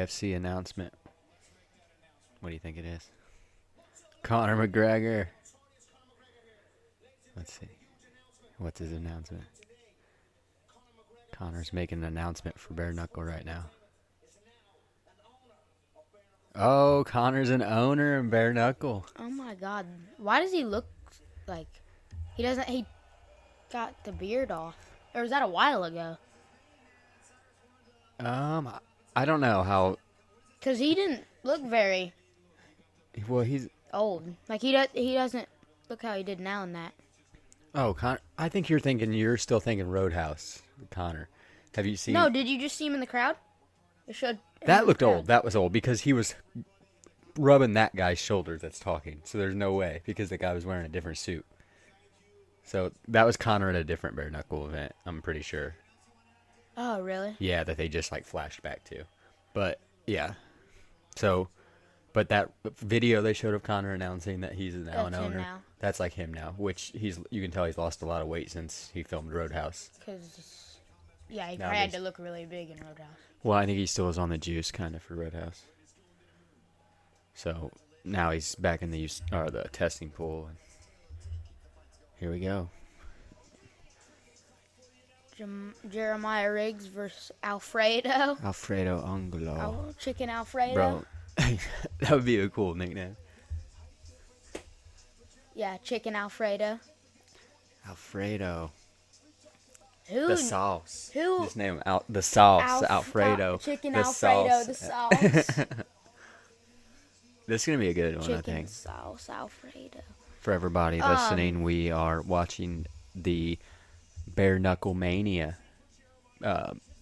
BKFC announcement. What do you think it is? Conor McGregor. Let's see. What's his announcement? Conor's making an announcement for Bare Knuckle right now. Oh, Conor's an owner in Bare Knuckle. Oh my God! Why does he look like he doesn't? He got the beard off, or was that a while ago? I don't know how. Cause he didn't look very Well, he's. old. Like he doesn't look how he did now in that. Oh, Conor. I think you're still thinking Roadhouse, Conor. Have you seen? No, did you just see him in the crowd? It showed. That looked old. That was old because he was rubbing that guy's shoulder that's talking. So there's no way because the guy was wearing a different suit. So that was Conor at a different Bare Knuckle event, I'm pretty sure. Oh, really? Yeah, that they just like flashed back to. But yeah. So, but that video they showed of Conor announcing that he's now an That's him owner. now. That's like him now, which you can tell he's lost a lot of weight since he filmed Roadhouse. Cause yeah, he Now probably had he's- to look really big in Roadhouse. Well, I think he still is on the juice kind of for Roadhouse. So now he's back in the testing pool. Here we go. Jeremiah Riggs versus Alfredo. Alfredo Angulo. Oh, Chicken Alfredo. Bro, that would be a cool nickname. Yeah, Chicken Alfredo. Alfredo. Who? The sauce. Who? Just name him the sauce. Alfredo. Chicken the Alfredo. Sauce. The sauce. This is going to be a good one, Chicken I think. sauce Alfredo. For everybody listening, we are watching the Bare Knuckle Mania.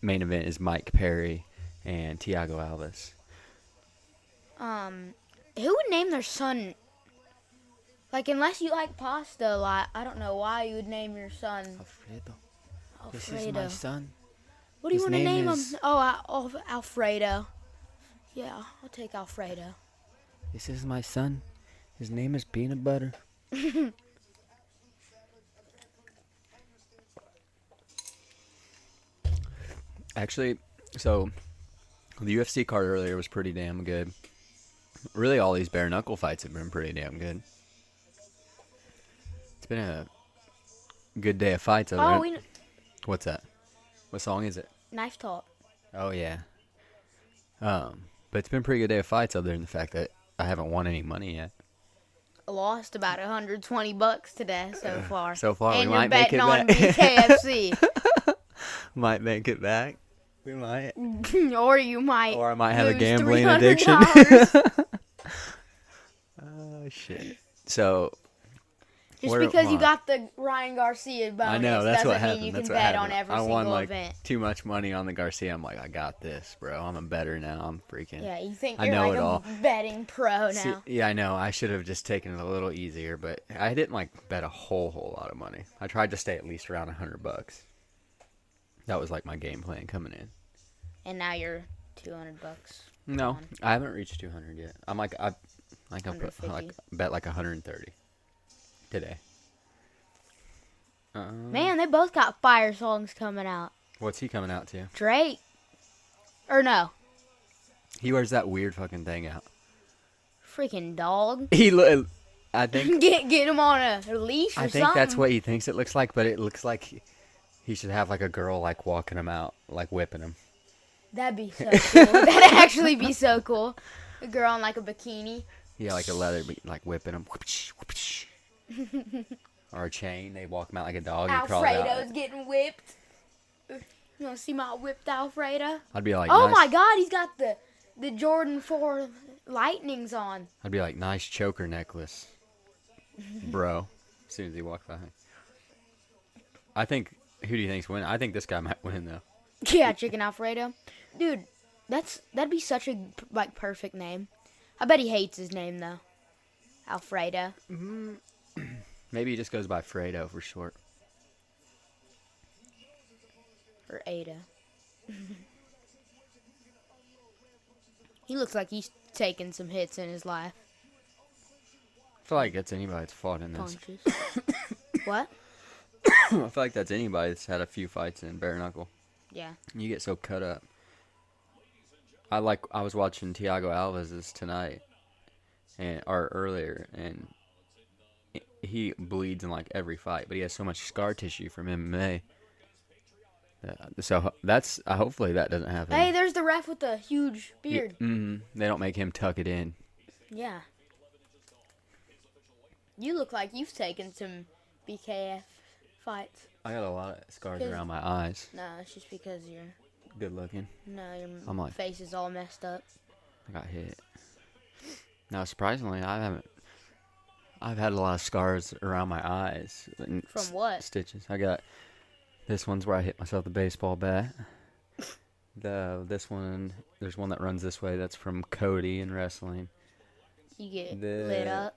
Main event is Mike Perry and Thiago Alves. Who would name their son? Like, unless you like pasta a lot, I don't know why you would name your son Alfredo. Alfredo. This is my son. What do you His want to name name is- him? Oh, Alfredo. Yeah, I'll take Alfredo. This is my son. His name is Peanut Butter. Actually, so the UFC card earlier was pretty damn good. Really, all these bare knuckle fights have been pretty damn good. It's been a good day of fights. What's that? What song is it? Knife Talk. Oh yeah. But it's been a pretty good day of fights, other than the fact that I haven't won any money yet. I lost about $120 today so far. So far, and we you're might make betting it on back. BKFC. Might make it back. We might. Or you might. Or I might have a lose gambling $300. addiction. Oh shit. So Just because you got the Ryan Garcia bonus I know that's doesn't what mean happened. you That's can what bet happened. on every I won single like event. too much money on the Garcia. I'm like, I got this, bro. I'm a better now. I'm freaking. Yeah, you think I you're know like it a all. betting pro now. See, yeah, I know. I should have just taken it a little easier, but I didn't like bet a whole lot of money. I tried to stay at least around $100. That was like my game plan coming in. And now you're $200. No, on. I haven't reached 200 yet. I'm like I put 150. bet like 130 today. Man, they both got fire songs coming out. What's he coming out to? Drake. Or no. He wears that weird fucking thing out. Freaking dog. I think Get him on a leash or I something. think that's what he thinks it looks like, but it looks like he should have like a girl like walking him out, like whipping him. That'd be so cool. That'd actually be so cool. A girl in like a bikini. Yeah, like a leather, like whipping him. Or a chain. They walk him out like a dog. He crawls out. Alfredo's getting whipped. You want to see my whipped Alfredo? I'd be like, Oh nice. my God, he's got the Jordan 4 Lightnings on. I'd be like, nice choker necklace, bro. As soon as he walked by. I think. Who do you think's winning? I think this guy might win though. Yeah, Chicken Alfredo. Dude, that'd be such a like perfect name. I bet he hates his name though. Alfredo. Maybe he just goes by Fredo for short. Or Ada. He looks like he's taken some hits in his life. I feel like that's anybody that's fought in this. Punches. What? I feel like that's anybody that's had a few fights in bare knuckle. Yeah. You get so cut up. I was watching Thiago Alves's tonight, or earlier, and he bleeds in like every fight, but he has so much scar tissue from MMA. So that's hopefully that doesn't happen. Hey, there's the ref with the huge beard. They don't make him tuck it in. Yeah. You look like you've taken some BKF fights. I got a lot of scars around my eyes. No, it's just because you're Good looking. No, your face is all messed up. I got hit. Now, surprisingly, I've had a lot of scars around my eyes. From what? Stitches. I got this one's where I hit myself with a baseball bat. This one, there's one that runs this way. That's from Cody in wrestling. You get lit up.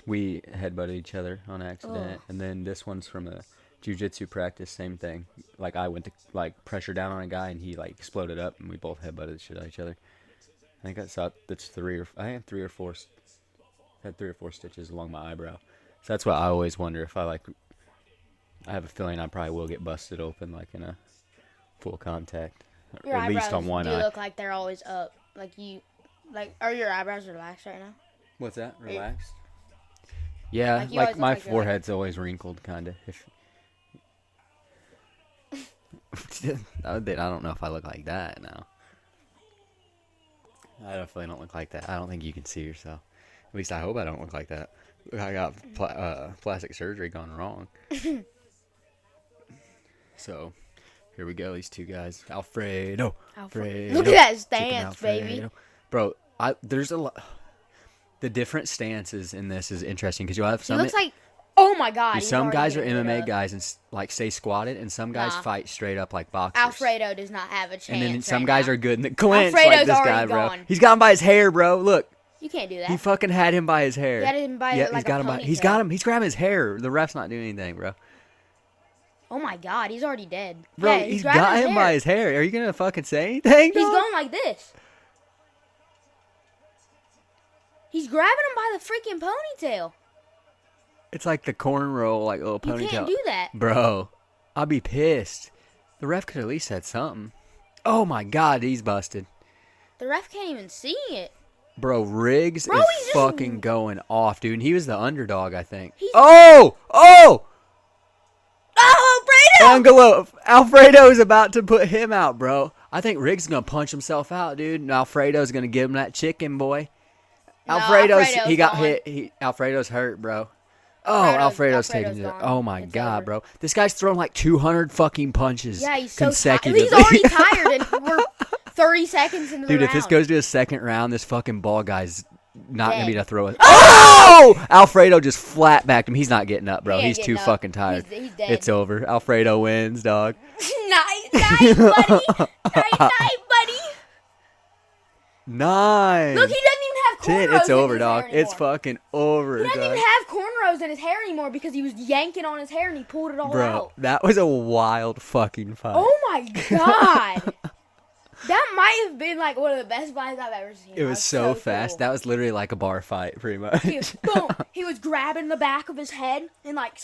We headbutted each other on accident, and then this one's from a jiu-jitsu practice. Same thing. Like I went to like pressure down on a guy, and he like exploded up, and we both headbutted the shit out of each other. I think that's I had 3 or 4 stitches along my eyebrow. So that's what I always wonder if I have a feeling I probably will get busted open like in a full contact, or at least on one eye. Do look like they're always up, are your eyebrows relaxed right now? What's that? Relaxed? Yeah, like my forehead's always wrinkled, kind of. I don't know if I look like that now. I definitely don't look like that. I don't think you can see yourself. At least I hope I don't look like that. I got plastic surgery gone wrong. So, here we go. These two guys. Alfredo. Look at that stance, baby. Bro, there's a lot. The different stances in this is interesting because you'll have some. He looks like, oh my god. Some guys are MMA guys and like stay squatted, and some guys fight straight up like boxers. Alfredo does not have a chance. And then some guys are good in the clinch, Alfredo's like this guy, bro. Gone. He's got him by his hair, bro. Look. You can't do that. He fucking had him by his hair. He had him by he's got him. He's grabbing his hair. The ref's not doing anything, bro. Oh my god, he's already dead. Bro, yeah, he's got him by his hair. Are you gonna fucking say anything? He's going like this. He's grabbing him by the freaking ponytail. It's like the cornrow, like little ponytail. You can't do that. Bro, I'd be pissed. The ref could at least said something. Oh my god, he's busted. The ref can't even see it. Bro, Riggs is fucking going off, dude. And he was the underdog, I think. Oh, Alfredo! Alfredo is about to put him out, bro. I think Riggs is going to punch himself out, dude. And Alfredo's going to give him that chicken, boy. Alfredo's hit. Alfredo's hurt, bro. Alfredo's taking it. Oh, my God, bro. This guy's thrown like 200 fucking punches consecutively. He's already tired, and we're 30 seconds into the round. Dude, if this goes to a second round, this fucking ball guy's not going to be able to throw it. Oh! Alfredo just flat backed him. He's not getting up, bro. He's too fucking tired. He's dead. It's over. Alfredo wins, dog. Nice, buddy. Nice, buddy. 9. Look, he doesn't even have cornrows. It's over, dog. It's fucking over, He doesn't even have cornrows in his hair anymore because he was yanking on his hair and he pulled it all out. That was a wild fucking fight. Oh, my God. That might have been like one of the best fights I've ever seen. It was so fast. Cool. That was literally like a bar fight, pretty much. Boom! He was grabbing the back of his head and like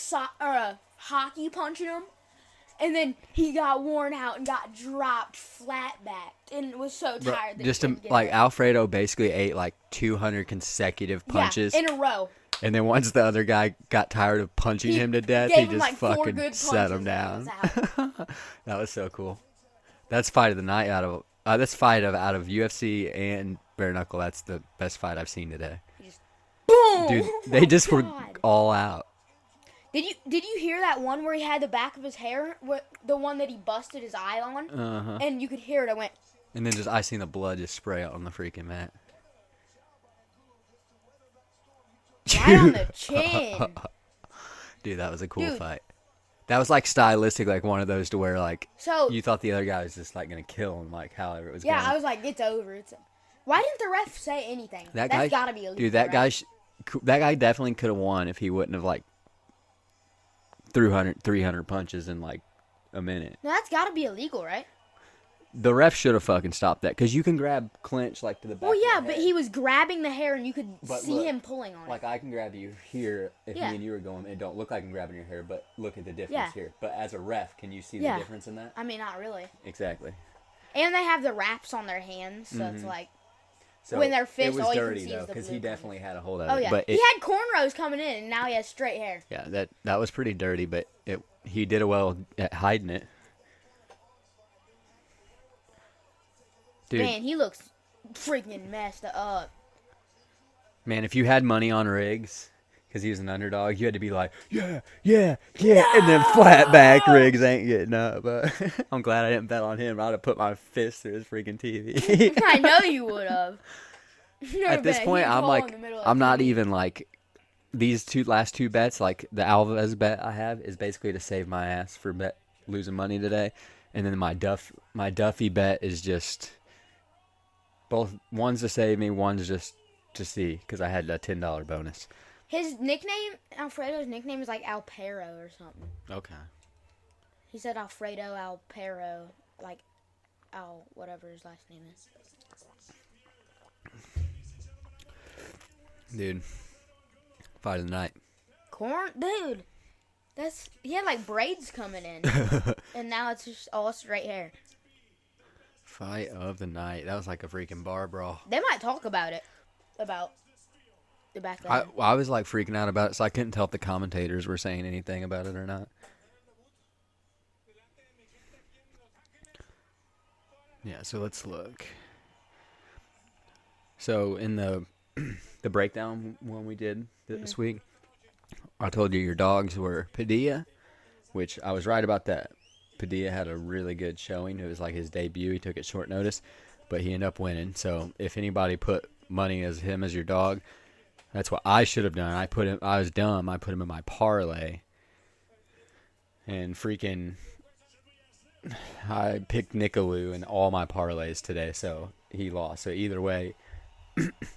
hockey punching him, and then he got worn out and got dropped flat back and was so tired. Alfredo basically ate like 200 consecutive punches in a row. And then once the other guy got tired of punching him to death, he just fucking set him down. That was so cool. That's fight of the night out of UFC and Bare Knuckle. That's the best fight I've seen today. Boom! Dude, they just were all out. Did you hear that one where he had the back of his hair, the one that he busted his eye on? Uh-huh. And you could hear it. I went. And then I seen the blood just spray out on the freaking mat. Right on the chin. Dude, that was a cool fight. That was like stylistic, like one of those to where like you thought the other guy was just like gonna kill him, like however it was going. Yeah, I was like, it's over. Why didn't the ref say anything? That's gotta be illegal. Dude, that guy definitely could have won if he wouldn't have like 300 punches in like a minute. No, that's gotta be illegal, right? The ref should have fucking stopped that because you can grab clinch like to the back. Well, yeah, but he was grabbing the hair and you could see him pulling on it. Like I can grab you here if me and you were going. It don't look like I'm grabbing your hair, but look at the difference here. But as a ref, can you see the difference in that? I mean, not really. Exactly. And they have the wraps on their hands, so it's like So when they're fist, it was all you can dirty see though, is the because blue he color. definitely had a hold of Oh it. yeah, But he had cornrows coming in, and now he has straight hair. yeah, that was pretty dirty, but he did well at hiding it. Dude, Man, he looks freaking messed up. man, if you had money on Riggs, because he was an underdog, you had to be like, yeah, and then flat back Riggs ain't getting up. But I'm glad I didn't bet on him. I'd have put my fist through his freaking TV. I know you would have. At this point, I'm not even like these last two bets. Like the Alvarez bet I have is basically to save my ass for losing money today, and then my Duffy bet is just both. One's to save me, one's just to see because I had a $10 bonus. His nickname, Alfredo's nickname is like Alpero or something. Okay. He said Alfredo Alpero, like whatever his last name is. Dude, fight of the night. Dude, he had like braids coming in, and now it's just all straight hair. Fight of the night. That was like a freaking bar brawl. They might talk about it, about the back then. I was like freaking out about it, so I couldn't tell if the commentators were saying anything about it or not. Yeah, so let's look. So in the breakdown one we did this week, I told you your dogs were Padilla, which I was right about that. Padilla had a really good showing. It was like his debut. He took it short notice, but he ended up winning. So if anybody put money as him as your dog, that's what I should have done. I was dumb. I put him in my parlay, and freaking, I picked Nicolou in all my parlays today, so he lost. So either way,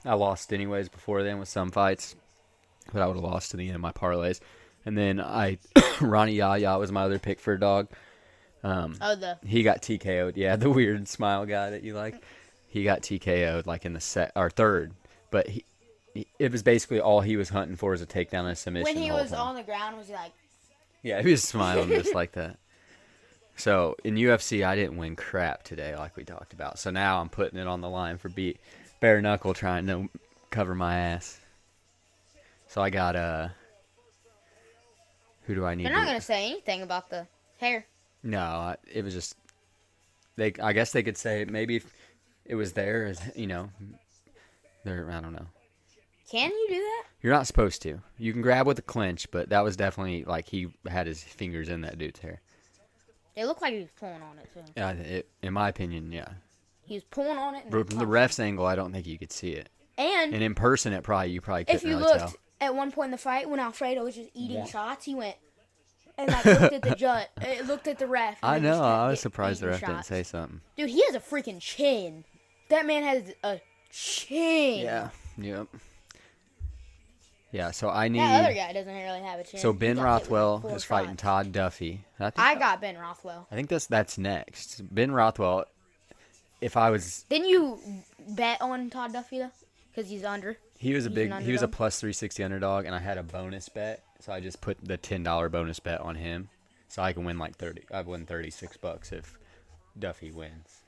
I lost anyways before then with some fights, but I would have lost to the end of my parlays. And then Ronnie Yaya was my other pick for a dog. He got TKO'd. Yeah, the weird smile guy that you like. He got TKO'd like in the third, but it was basically all he was hunting for was a takedown and a submission. When he was on the ground, was he like? Yeah, he was smiling just like that. So in UFC, I didn't win crap today, like we talked about. So now I'm putting it on the line for Bare Knuckle trying to cover my ass. So I got who do I need? They're not gonna say anything about the hair. No, it was just I guess they could say maybe if it was there, I don't know. Can you do that? You're not supposed to. You can grab with a clinch, but that was definitely like he had his fingers in that dude's hair. It looked like he was pulling on it too. Yeah, in my opinion, yeah. He was pulling on it. And From the ref's angle, I don't think you could see it. And in person, you probably couldn't if you really looked tell. at one point in the fight when Alfredo was just eating shots, he went and like looked at the judge, looked at the ref. I know. I was surprised the ref didn't say something. Dude, he has a freaking chin. That man has a chin. Yeah. Yep. Yeah, so I need... That other guy doesn't really have a chin. So Ben Rothwell is fighting Todd Duffy. I got Ben Rothwell. I think that's next. Ben Rothwell, if I was... Didn't you bet on Todd Duffy, though? Because he's under. He was a plus 360 underdog, and I had a bonus bet, so I just put the $10 bonus bet on him. So I can win like 30. I'd win $36 if Duffy wins.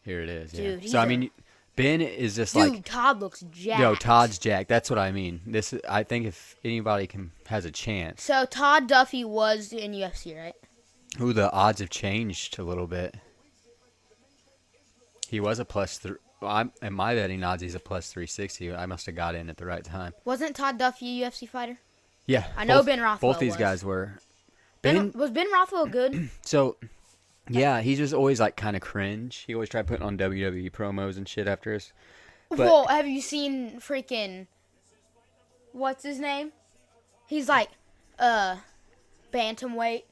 Here it is, yeah. Dude, so, I mean... Ben is just Dude, Todd looks jacked. Yo, Todd's jacked. That's what I mean. I think if anybody has a chance. So Todd Duffy was in UFC, right? Ooh, the odds have changed a little bit. He was a plus 3. In my betting odds, he's a plus 360. I must have got in at the right time. Wasn't Todd Duffy a UFC fighter? Yeah. I know Ben Rothwell Both these guys were. Was Ben Rothwell good? So... Yeah, he's just always like kind of cringe. He always tried putting on WWE promos and shit after us. Well, have you seen freaking what's his name? He's like bantamweight.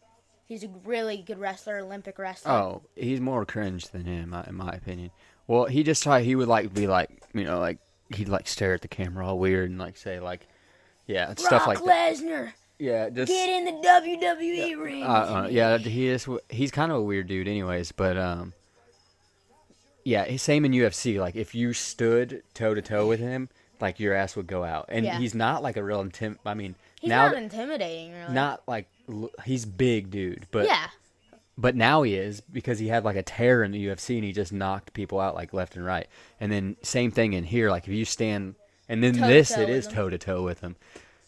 He's a really good wrestler, Olympic wrestler. Oh, he's more cringe than him, in my opinion. Well, he would like be like, you know, like he'd like stare at the camera all weird and like say like, yeah, stuff like that. Brock Lesnar. Yeah, just get in the WWE ring. Yeah, he's kind of a weird dude, anyways. But yeah, same in UFC. Like if you stood toe to toe with him, like your ass would go out. And he's not like a real he's not intimidating, really. Not like he's big, dude. But yeah, But now he is because he had like a tear in the UFC and he just knocked people out like left and right. And then same thing in here. Like if you stand, and then Toe-to-toe this it with is him. toe to toe with him.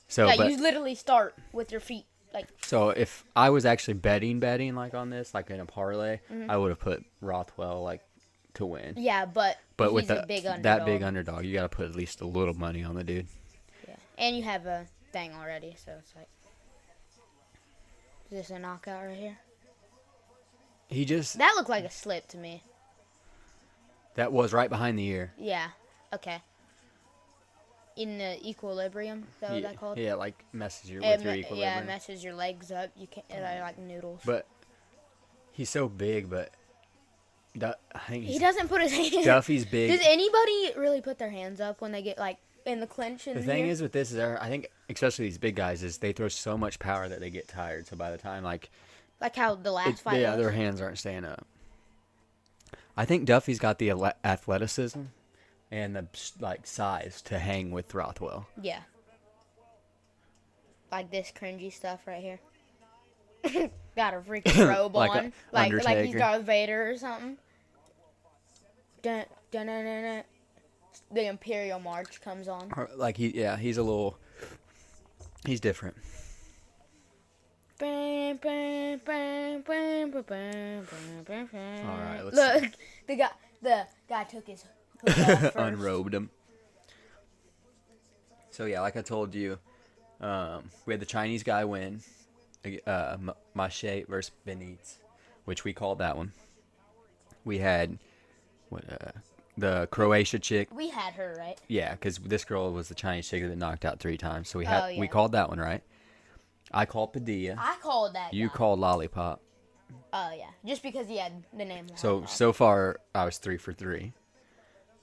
So Yeah, but you literally start with your feet. Like, so if I was actually betting like on this, like in a parlay, Mm-hmm. I would have put Rothwell like to win. yeah, but But he's with a big underdog. that big underdog, you got to put at least a little money on the dude. Yeah, and you have a thing already, so it's like, is this a knockout right here? He just That looked like a slip to me. that was right behind the ear. Yeah. Okay. In the equilibrium, is that what that called? Yeah, like messes your It with your me- equilibrium. yeah, it messes your legs up. You can't like noodles. But he's so big, but I think He doesn't put his hands. Duffy's big. Does anybody really put their hands up when they get like in the clinch? The thing is with this is, I think especially these big guys is they throw so much power that they get tired. So by the time like how the last fight yeah, was. their hands aren't staying up. I think Duffy's got the athleticism and the like size to hang with Rothwell. Yeah. Like this cringy stuff right here. Got a freaking robe Like on, like he's Undertaker. Darth Vader or something. Dun, dun, dun, dun, dun. The Imperial March comes on. Like he's a little. He's different. All right, let's Look, the guy took his hood off first. Unrobed him. So yeah, like I told you, we had the Chinese guy win, Mache versus Benitez, which we called that one. We had the Croatia chick. We had her, right? Yeah, because this girl was the Chinese chick that knocked out 3 times. So we yeah. called that one right. I called Padilla. I called that You guy. called Lollipop. Oh, yeah. Just because he had the name. So far I was 3 for 3.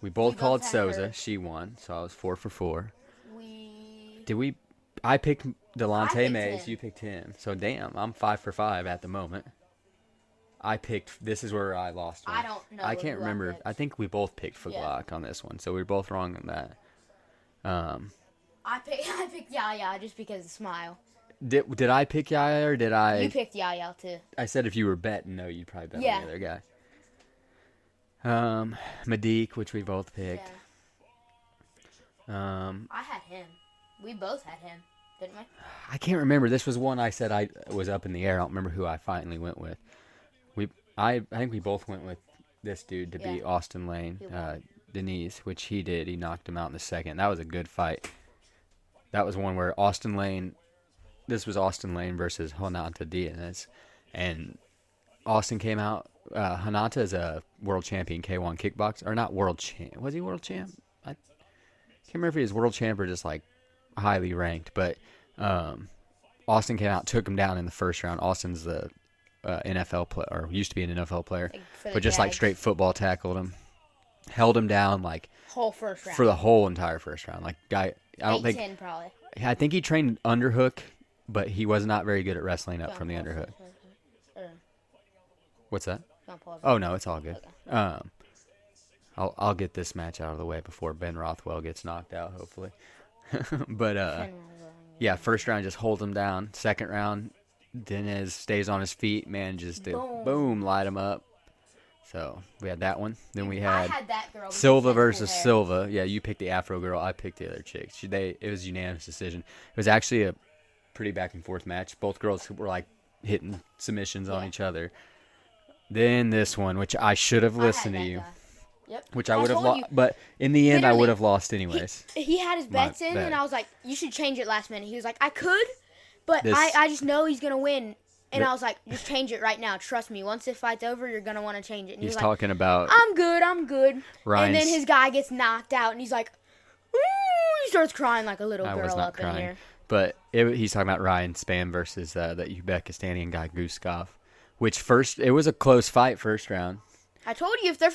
We both called had Souza. her. She won, so I was 4 for 4. We... Did we? I picked Delonte picked Mays. him. You picked him. So damn, I'm 5 for 5 at the moment. I picked. This is where I lost. One. I don't know I can't who I remember. picked. I think we both picked for Glock on this one, so we were both wrong on that. I picked Yaya just because of the smile. Did I pick Yaya or did I? You picked Yaya too. I said if you were betting, no, you'd probably bet Yeah. on the other guy. Medique, which we both picked. Yeah. I had him. We both had him, didn't we? I can't remember. This was one I said I was up in the air. I don't remember who I finally went with. I think we both went with this dude to beat Austin Lane, Denise, which he did. He knocked him out in the second. That was a good fight. That was one where Austin Lane. This was Austin Lane versus Honata Diaz, and Austin came out. Honata is a world champion K1 kickboxer, or not world champ. Was he world champ? I can't remember if he was world champ or just like highly ranked. But Austin came out, took him down in the first round. Austin's the NFL player, or used to be an NFL player, Like, but just like straight football tackled him, held him down like whole first round. for the whole entire first round. Like guy, I don't think. 10 probably. I think he trained underhook, but he was not very good at wrestling up from the underhook. What's that? Oh no, it's all good. Okay. I'll get this match out of the way before Ben Rothwell gets knocked out, hopefully. But yeah, first round just hold him down. Second round, Denez stays on his feet, manages to boom light him up. So we had that one. Then we I had had that girl. Silva versus Silva. Yeah, you picked the Afro girl. I picked the other chick. It was a unanimous decision. It was actually a pretty back and forth match. Both girls were like hitting submissions on each other. Then this one, which I should have listened to you, Guy. Yep. which I would have told lost. But in the end, I Literally, would have lost anyways. He had his bets in, bad. and I was like, you should change it last minute. He was like, I could, but This- I just know he's going to win. And Yep. I was like, just change it right now. Trust me. Once this fight's over, you're going to want to change it. And He's he was talking about like, I'm good. And Ryan's. then his guy gets knocked out, and he's like, ooh, he starts crying like a little I girl was not up in crying, here. but he's talking about Ryan Spann versus that Uzbekistanian guy Guskov, which it was a close fight first round. I told you, if they're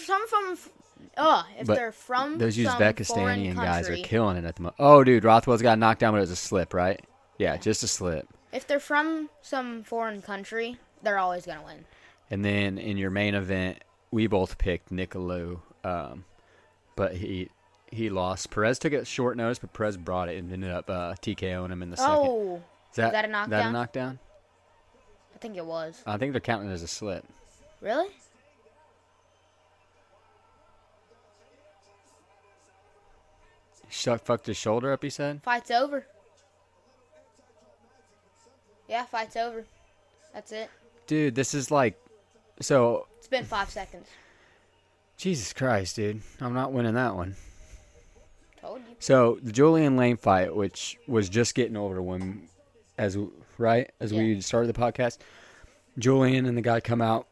But they're from Those some Uzbekistani foreign guys are country, killing it at the moment. Oh, dude, Rothwell's got knocked down, but it was a slip, right? Yeah, just a slip. if they're from some foreign country, they're always going to win. And then in your main event, we both picked Nicolou, but he lost. Perez took it short notice, but Perez brought it and ended up TKOing him in the second. Oh, Is that that a Is that a knockdown? knockdown? I think it was. I think they're counting it as a slip. Really? Fucked his shoulder up, he said? Fight's over. Yeah, fight's over. That's it. Dude, this is like... So... It's been 5 seconds. Jesus Christ, dude. I'm not winning that one. Told you. So, the Julian Lane fight, which was just getting over when... As we started the podcast, Julian and the guy come out.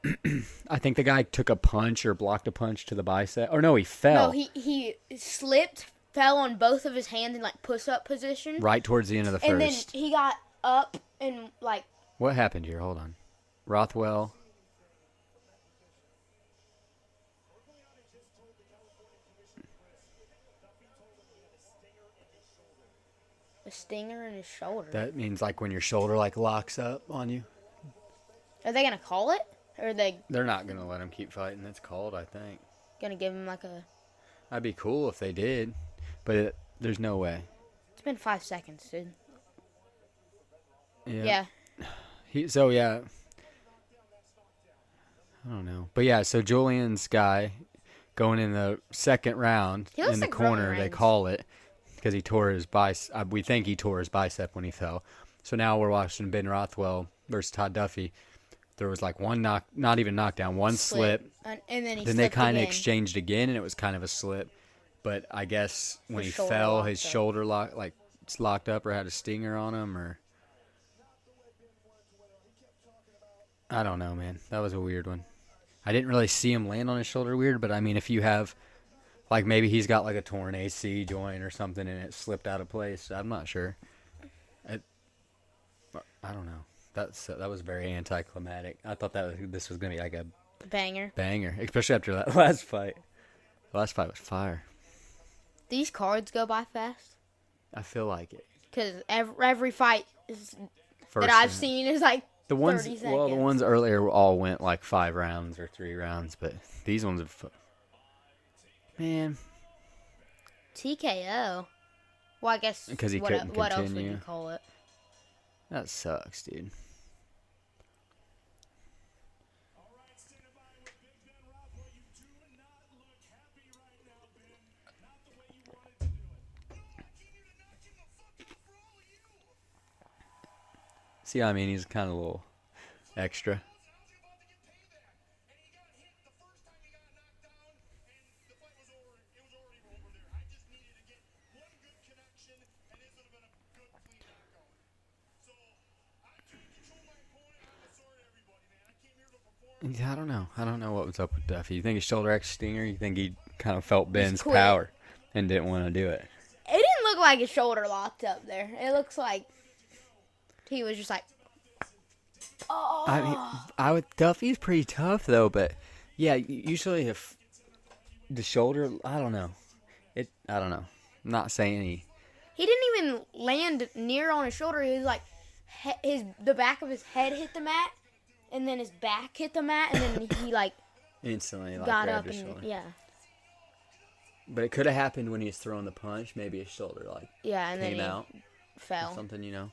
I think the guy took a punch or blocked a punch to the bicep. Or no, he fell. No, he slipped, fell on both of his hands in like push-up position. Right towards the end of the first. And then he got up and like... What happened here? Hold on. Rothwell. A stinger in his shoulder. That means like when your shoulder like locks up on you. Are they going to call it? Or are they They're not going to let him keep fighting. That's called, I think. going to give him like a... That'd be cool if they did. But there's no way. It's been 5 seconds, dude. Yeah. Yeah. Yeah. I don't know. But yeah, so Julian's guy going in the second round He looks in the like Roman corner, they Reigns. call it, because he tore his bicep. We think he tore his bicep when he fell. So now we're watching Ben Rothwell versus Todd Duffy. There was like one not even knockdown, one slip. And then he Then they slipped kind of again. exchanged again, and it was kind of a slip. But I guess when His he shoulder fell, locked his up. shoulder locked up or had a stinger on him, or I don't know, man. That was a weird one. I didn't really see him land on his shoulder weird, but I mean, if you have, like, maybe he's got like a torn AC joint or something and it slipped out of place. I'm not sure. I don't know. That was very anticlimactic. I thought this was gonna be like a Banger. banger, especially after that last fight. The last fight was fire. These cards go by fast. I feel like it. Because every fight First that I've round. seen is like The ones, 30 well, the seconds. ones earlier all went like 5 rounds or 3 rounds, but these ones have, man, TKO. Well, I guess 'Cause he couldn't what else would continue. you call it? that sucks, dude. See, I mean, he's kind of a little extra. Yeah, I don't know. I don't know what was up with Duffy. You think his shoulder X stinger? You think he kind of felt Ben's quit. power and didn't want to do it? It didn't look like his shoulder locked up there. It looks like he was just like, oh. I mean, Duffy's pretty tough though, but yeah, usually if the shoulder, I don't know. I don't know. I'm not saying He didn't even land near on his shoulder. He was like, the back of his head hit the mat, and then his back hit the mat, and then he like instantly like got grabbed up his and shoulder. yeah, But it could have happened when he was throwing the punch. Maybe his shoulder like yeah, and then came he out or fell. something, you know.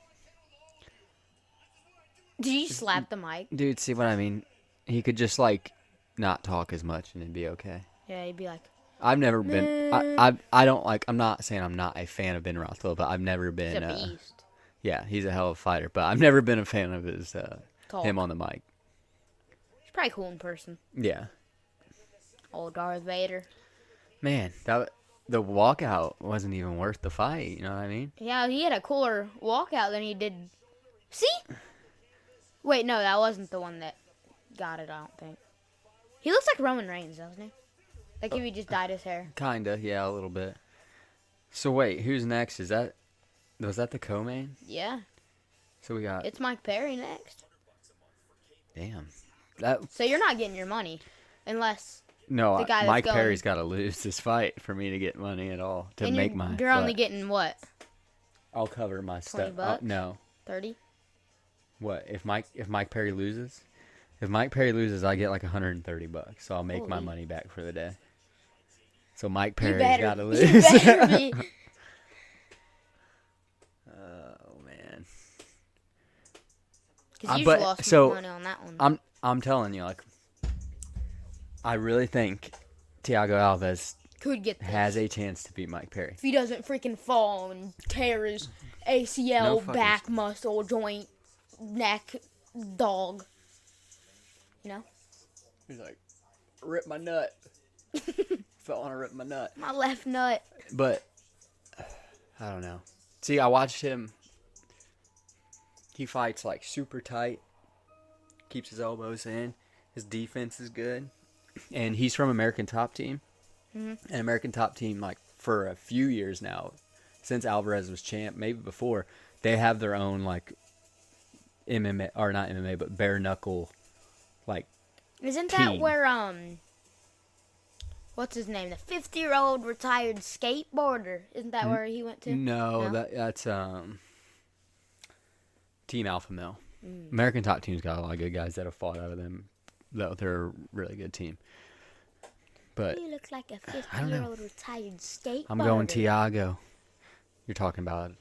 Did you slap the mic? Dude, see what I mean? He could just like not talk as much and it'd be okay. Yeah, he'd be like, I've never been. I don't like. I'm not saying I'm not a fan of Ben Rothwell, but I've never he's been. a beast. Yeah, he's a hell of a fighter, but I've never been a fan of his Talk. him on the mic. He's probably cool in person. Yeah, Old Darth Vader. man, the walkout wasn't even worth the fight. You know what I mean? Yeah, he had a cooler walkout than he did. See? Wait, no, that wasn't the one that got it, I don't think. He looks like Roman Reigns, doesn't he? Like if he just dyed his hair. Kinda, yeah, a little bit. So wait, who's next? Was that the co-main? Yeah. So we got. It's Mike Perry next. Damn. That So you're not getting your money. Unless... no, the guy that's Mike going- Perry's got to lose this fight for me to get money at all to and make my. you're only butt. getting what? I'll cover my stuff. $20? No. 30? What if Mike Perry loses? If Mike Perry loses, I get like $130, so I'll make my Holy. money back for the day. So Mike You Perry's better, got to you lose. better be. Oh man. Because you but- just lost so, money on that one. I'm telling you, like, I really think Thiago Alves Could get this. has a chance to beat Mike Perry. If he doesn't freaking fall and tear his No ACL, fucking back muscle, joint, neck, dog. You know? He's like, rip my nut. Felt want to rip my nut. My left nut. But, I don't know. See, I watched him. He fights, like, super tight. Keeps his elbows in. His defense is good. And he's from American Top Team. Mm-hmm. And American Top Team, like, for a few years now, since Alvarez was champ, maybe before, they have their own, like, MMA, or not MMA, but bare knuckle, like, Isn't that team. where, what's his name? The 50-year-old retired skateboarder. Isn't that where he went to? No, No? that's Team Alpha Male. American Top Team's got a lot of good guys that have fought out of them. Though they're a really good team. But He looks like a I don't know. 50-year-old retired skateboarder. I'm going Thiago. You're talking about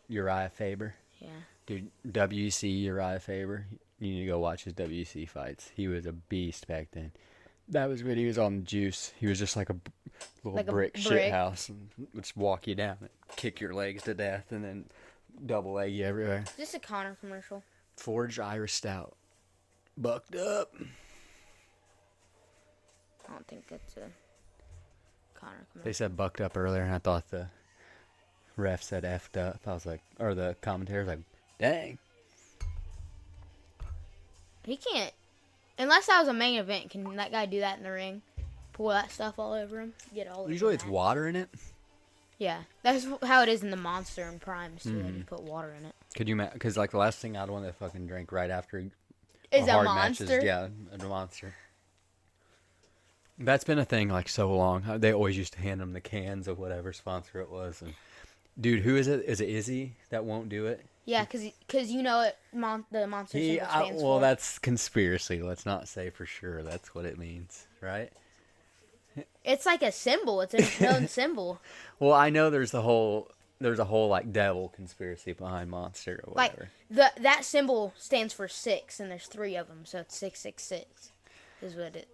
Uriah Faber. Yeah. Dude, WC Uriah Faber. You need to go watch his WC fights. He was a beast back then. That was when he was on the juice. He was just like a little Like a brick brick. shit house. And would just walk you down, kick your legs to death, and then double leg you everywhere. Is this a Connor commercial? Forged Irish Stout. Bucked up. I don't think that's a Connor They commercial. said bucked up earlier, and I thought the ref said effed up. I was like, or the commentator was like, dang. He can't. Unless that was a main event, can that guy do that in the ring? Pour that stuff all over him? Get all over Usually it's that? water in it. Yeah. That's how it is in the Monster and Primes, too. They just put water in it. Could you because like the last thing I'd want to fucking drink right after Is a hard Monster? matches, yeah, a Monster. That's been a thing like so long. They always used to hand them the cans of whatever sponsor it was. And dude, who is it? Is it Izzy that won't do it? Yeah, because you know what the Monster symbol stands Well, for. that's conspiracy. Let's not say for sure that's what it means, right? It's like a symbol. It's a known symbol. Well, I know there's a whole like devil conspiracy behind Monster or Like whatever. that symbol stands for 6, and there's 3 of them, so it's 666. Is what it.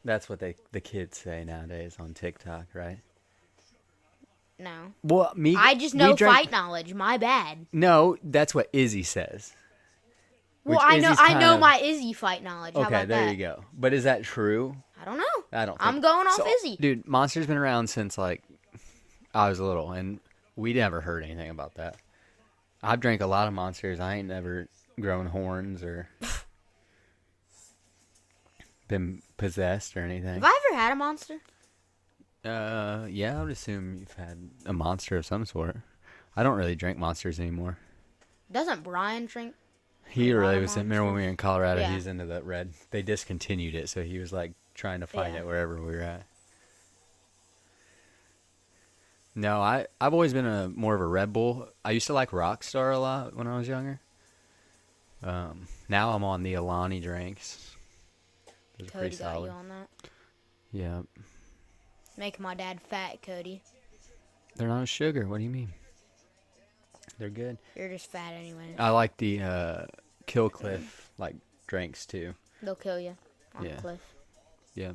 That's what the kids say nowadays on TikTok, right? No, Well, I just know fight knowledge. My bad. No, that's what Izzy says. Well, Which I know Izzy's I kind know of- my Izzy fight knowledge. How Okay, about there that? you go. But is that true? I don't know. I don't. I'm think- going off So, Izzy. Dude, Monster's been around since like I was little, and we never heard anything about that. I've drank a lot of Monsters. I ain't never grown horns or been possessed or anything. Have I ever had a Monster? Yeah, I would assume you've had a Monster of some sort. I don't really drink Monsters anymore. Doesn't Brian drink? He A lot really of was. Remember when we were in Colorado? Yeah. He's into the red. They discontinued it, so he was like trying to find Yeah. it wherever we were at. No, I've always been more of a Red Bull. I used to like Rockstar a lot when I was younger. Now I'm on the Alani drinks. Those are Cody pretty got solid. you on that. Yeah, Making my dad fat, Cody. they're not sugar. What do you mean? They're good. You're just fat anyway. I like the Kill Cliff like drinks too. They'll kill you on Yeah. a cliff. Yeah,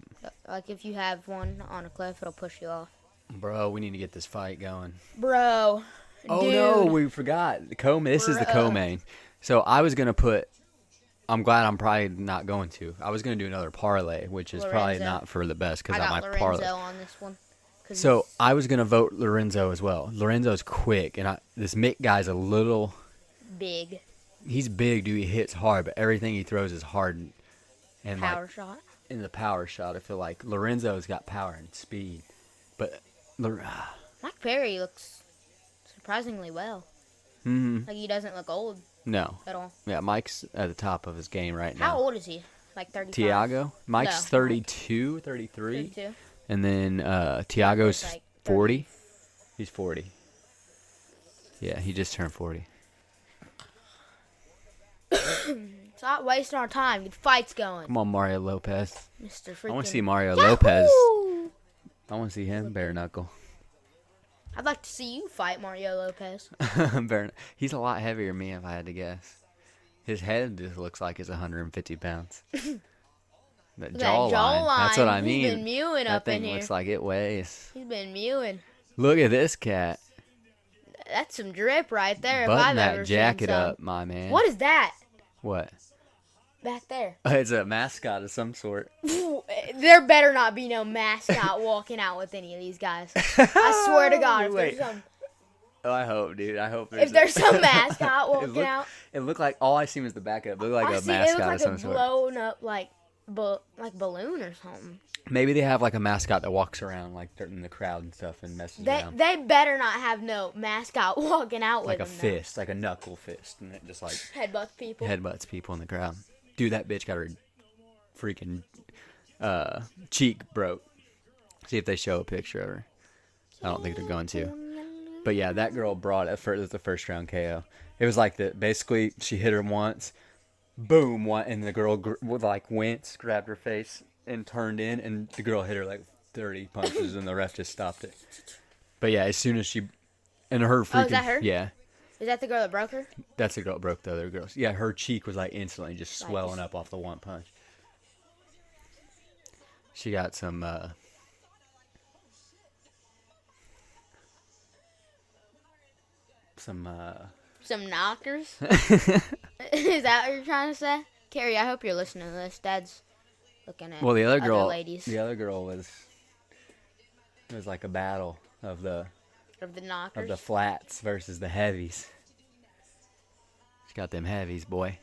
Like if you have one on a cliff, it'll push you off. bro, we need to get this fight going. Bro. Oh dude. no, we forgot the co. This is the Bruh. co-main. So I was gonna put. I'm glad I'm probably not going to. I was gonna do another parlay, which is probably Lorenzo. not for the best because I I got might Lorenzo parlay. on this one. 'Cause So he's I was gonna vote Lorenzo as well. Lorenzo's quick, and this Mick guy's a little. big He's big, dude. He hits hard, but everything he throws is hard. And power like shot. in the power shot, I feel like Lorenzo's got power and speed, but. Mike Perry looks surprisingly well. Mm-hmm. Like he doesn't look old No. at all. Yeah, Mike's at the top of his game right now. How old is he? Like 35? Tiago? Mike's No, 32, 33. 32? And then Tiago's like 40. He's 40. Yeah, he just turned 40. Stop wasting our time. Get fights going. Come on, Mario Lopez. Mr. Freaking... I want to see Mario Yahoo! Lopez. I want to see him bare knuckle. I'd like to see you fight Mario Lopez. He's a lot heavier than me if I had to guess. His head just looks like it's 150 pounds. That That jawline. That's what I mean. He's been mewing that up in thing here. looks like it weighs. He's been mewing. Look at this cat. That's some drip right there. If Button I've that ever jacket seen some. up, my man. What is that What? back there? It's a mascot of some sort. There better not be no mascot walking out with any of these guys. I swear to God, if Wait. there's some, Oh, I hope, dude. I hope if there's some mascot walking out. It looked like all I seen was the back of it. It looked like I a see, it mascot looks of like some a sort. blown up like balloon or something. Maybe they have like a mascot that walks around like in the crowd and stuff and messes around. They better not have no mascot walking out Like a with them. fist, like a knuckle fist, and it just like Headbutts people. headbutts people in the crowd. Dude, that bitch got her freaking cheek broke. See if they show a picture of her. I don't think they're going to. But yeah, that girl brought it. It was the first round KO. It was like basically she hit her once, boom, and the girl winced, grabbed her face, and turned in, and the girl hit her like 30 punches, and the ref just stopped it. But yeah, as soon as she, and her freaking, is that her? Yeah, Is that the girl that broke her? that's the girl that broke the other girls. Yeah, her cheek was like instantly just swelling up off the one punch. She got some, Some knockers? Is that what you're trying to say? Carrie, I hope you're listening to this. Dad's looking at well, the other girl, ladies. the other girl was like a battle of the knockers. of the flats versus the heavies. She got them heavies, boy.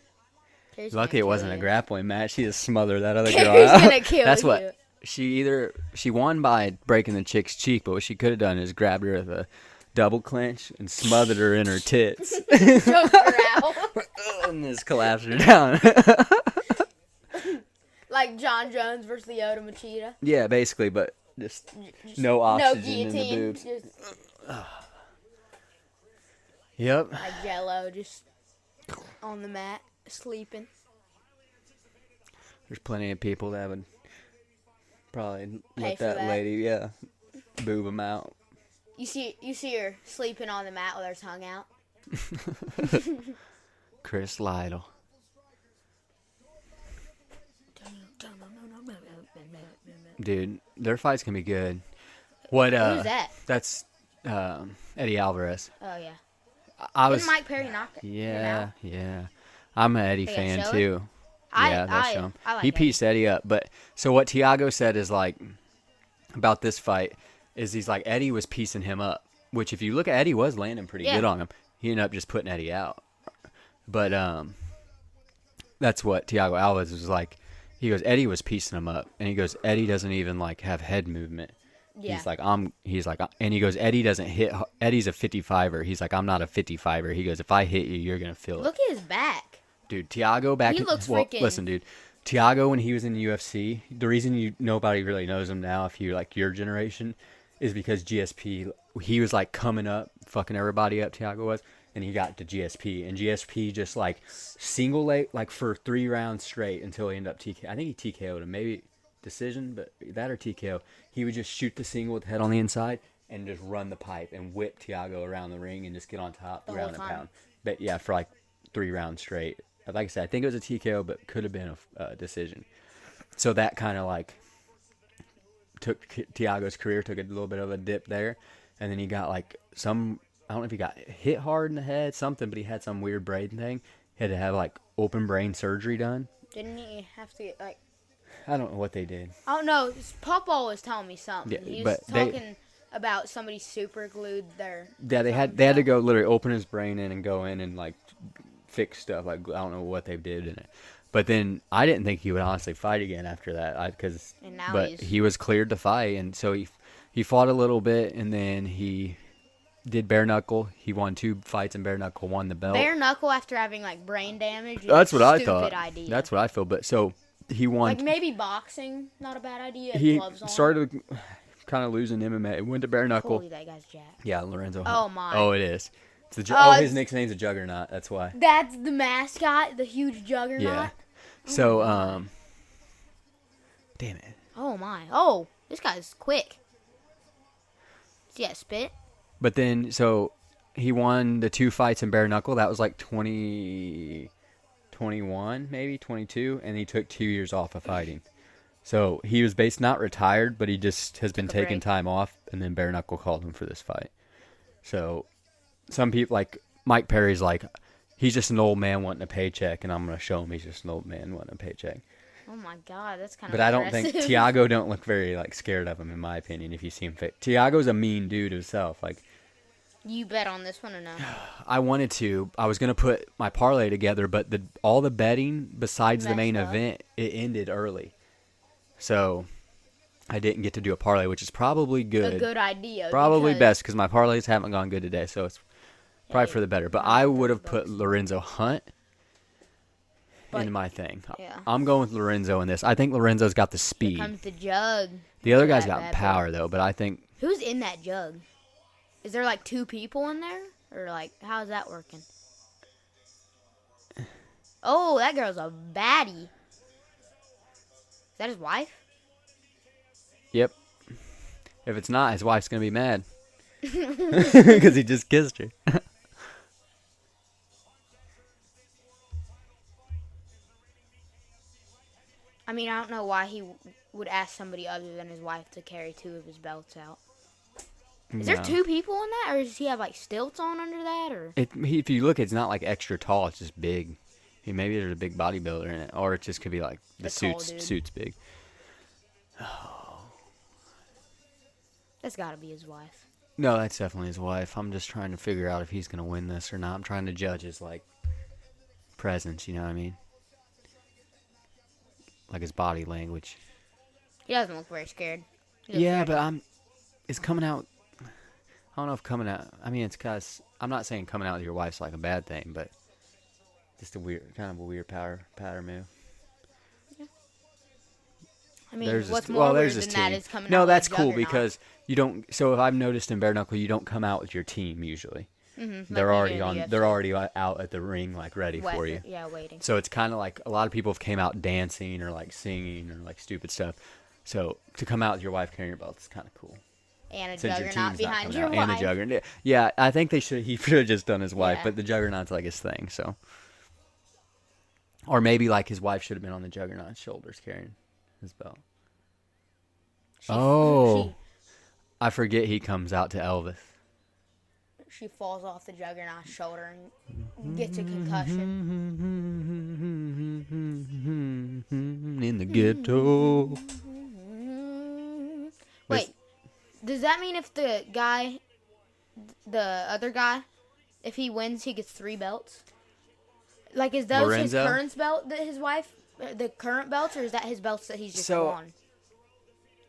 Carrie's Lucky gonna it wasn't kill a you. grappling match. She just smothered that other girl Carrie's out. gonna kill That's you. what she won by breaking the chick's cheek, but what she could have done is grabbed her with a double clinch and smothered her in her tits Choked her out. and just collapsed her down. Like John Jones versus Lyoto Machida. Yeah, basically, but just no oxygen in the guillotine. boobs. Just Yep. like Jello, just on the mat, sleeping. There's plenty of people that would probably Pay let for that that. lady, boob them out. You see her sleeping on the mat with her tongue out. Chris Lytle. Dude, their fights can be good. What? Who's that? That's Eddie Alvarez. Oh yeah. I Didn't was. Mike Perry knock it? Yeah, yeah. I'm an Eddie They fan show it? too. Yeah, they'll show him. I like He Eddie. pieced Eddie up. But so what Tiago said is like about this fight is he's like Eddie was piecing him up. Which if you look at Eddie was landing pretty Yeah. good on him. He ended up just putting Eddie out. But that's what Tiago Alvarez was like. He goes, Eddie was piecing him up, and he goes, Eddie doesn't even like have head movement. Yeah. He's like, and he goes, Eddie doesn't hit. Eddie's a 55er. He's like, I'm not a 55er. He goes, if I hit you, you're gonna feel it. Look at his back. Dude, Tiago back. He looks well, freaking- listen, dude. Tiago when he was in the UFC, the reason nobody really knows him now, if you like your generation, is because GSP. He was like coming up, fucking everybody up. Tiago was. And he got to GSP, and GSP just like single leg like for 3 rounds straight until he ended up TKO. I think he TKO'd him, maybe decision, but that or TKO. He would just shoot the single with the head on the inside and just run the pipe and whip Tiago around the ring and just get on top, The ground whole and time. pound. But yeah, for like 3 rounds straight. Like I said, I think it was a TKO, but could have been a decision. So that kind of like took Tiago's career, took a little bit of a dip there, and then he got like some. I don't know if he got hit hard in the head, something, but he had some weird brain thing. He had to have like open brain surgery done. Didn't he have to get like? I don't know what they did. Oh no, Papa was telling me something. Yeah, He was but they- talking about somebody super glued their. Yeah, they had to go literally open his brain in and go in and like fix stuff. Like I don't know what they did in it. But then I didn't think he would honestly fight again after that. And now But he was cleared to fight, and so he fought a little bit, and then he did bare knuckle. He won 2 fights in bare knuckle, won the belt. Bare knuckle after having like brain damage. Is That's what a I stupid thought. Idea. That's what I feel. But so he won. like maybe boxing, not a bad idea. He gloves on. started kind of losing MMA. He went to bare knuckle. Holy, that guy's jacked. Yeah, Lorenzo. Oh, my. Oh, it is. It's Oh, his it's- nickname's a Juggernaut. That's why. That's the mascot, the huge juggernaut. Yeah. So damn it. Oh my. Oh, this guy's quick. See that spit? But then so he won the 2 fights in bare knuckle. That was like 20 21, maybe 22, and he took 2 years off of fighting. So he was not retired, but he just has been taking time off, and then Bare Knuckle called him for this fight. So some people, like Mike Perry's like, he's just an old man wanting a paycheck, and I'm going to show him he's just an old man wanting a paycheck. Oh my God, that's kind of. But I don't think Tiago don't look very like scared of him, in my opinion. If you see him fit, Tiago's a mean dude himself. Like, you bet on this one or no? I wanted to. I was gonna put my parlay together, but all the betting besides the main event, it ended early, so I didn't get to do a parlay, which is probably good. A good idea. Probably best because my parlays haven't gone good today, so it's probably for the better. But I would have put Lorenzo Hunt in my thing. Yeah. I'm going with Lorenzo in this. I think Lorenzo's got the speed. Here comes the jug. The other guy's got power, though, but I think... Who's in that jug? Is there, like, 2 people in there? Or, like, how's that working? Oh, that girl's a baddie. Is that his wife? Yep. If it's not, his wife's going to be mad. Because he just kissed her. I mean, I don't know why he would ask somebody other than his wife to carry 2 of his belts out. Is there 2 people in that, or does he have like stilts on under that, or? If you look, it's not like extra tall; it's just big. Maybe there's a big bodybuilder in it, or it just could be like the suit's big. Oh, that's got to be his wife. No, that's definitely his wife. I'm just trying to figure out if he's gonna win this or not. I'm trying to judge his like presence. You know what I mean? Like his body language. He doesn't look very scared. Yeah, but it's coming out. I don't know if coming out. I mean, it's because I'm not saying coming out with your wife's like a bad thing, but just a kind of a weird pattern move. Yeah. I mean, what's more weird than that is coming out. No, that's cool because you don't. So if I've noticed in Bare Knuckle, you don't come out with your team usually. Mm-hmm, they're already on. They're already out at the ring, like ready for you. Yeah, waiting. So it's kind of like a lot of people have came out dancing or like singing or like stupid stuff. So to come out with your wife carrying your belt is kind of cool. And a juggernaut behind your wife. And a juggernaut. Yeah, I think he should have just done his wife, but the juggernaut's like his thing. So, or maybe like his wife should have been on the juggernaut's shoulders carrying his belt. I forget he comes out to Elvis. She falls off the juggernaut's shoulder and gets a concussion. In the ghetto. Wait, does that mean if the other guy, if he wins, he gets 3 belts? Like, is those Lorenzo? his current belt that his wife, the current belts, or is that his belts that he's just won?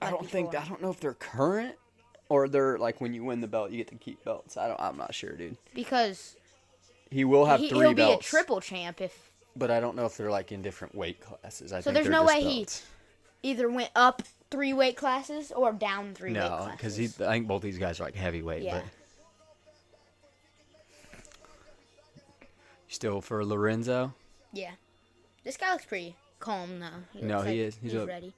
I don't know if they're current. Or they're like when you win the belt, you get to keep belts. I'm not sure, dude. Because he will have 3 belts. He'll be a triple champ if. But I don't know if they're like in different weight classes. So there's no way he either went up 3 weight classes or down 3 weight classes. No, because I think both these guys are like heavyweight. Yeah. But still for Lorenzo. Yeah, this guy looks pretty calm though. He is. He's ready.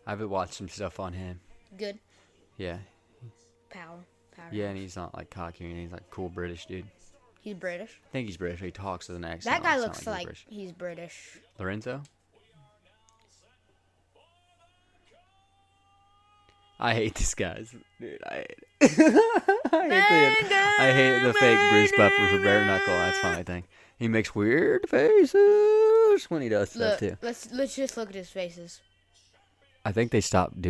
I've watched some stuff on him. Good. Yeah. Power. Yeah, and he's not like cocky, and he's like cool British dude. He's British? I think he's British. He talks with an accent. That guy looks like he's British. Lorenzo? I hate this guy. Dude, I hate it. I hate the fake Bruce Buffer for Bare Knuckle. That's my thing. He makes weird faces when he does stuff too. Let's just look at his faces. I think they stopped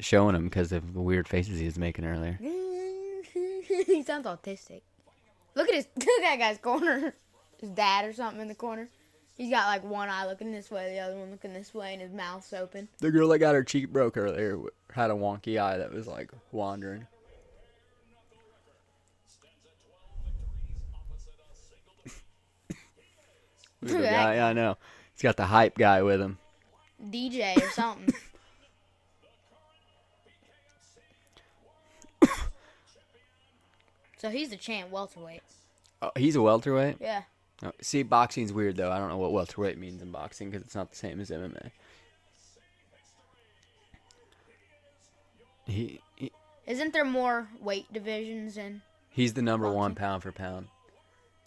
showing him because of the weird faces he was making earlier. He sounds autistic. Look at that guy's corner. His dad or something in the corner. He's got like one eye looking this way, the other one looking this way, and his mouth's open. The girl that got her cheek broke earlier had a wonky eye that was like wandering. Yeah, I know. He's got the hype guy with him. DJ or something. So he's the champ, welterweight. Oh, he's a welterweight? Yeah. Oh, see, boxing's weird, though. I don't know what welterweight means in boxing because it's not the same as MMA. Isn't there more weight divisions in He's the number boxing? 1 pound for pound.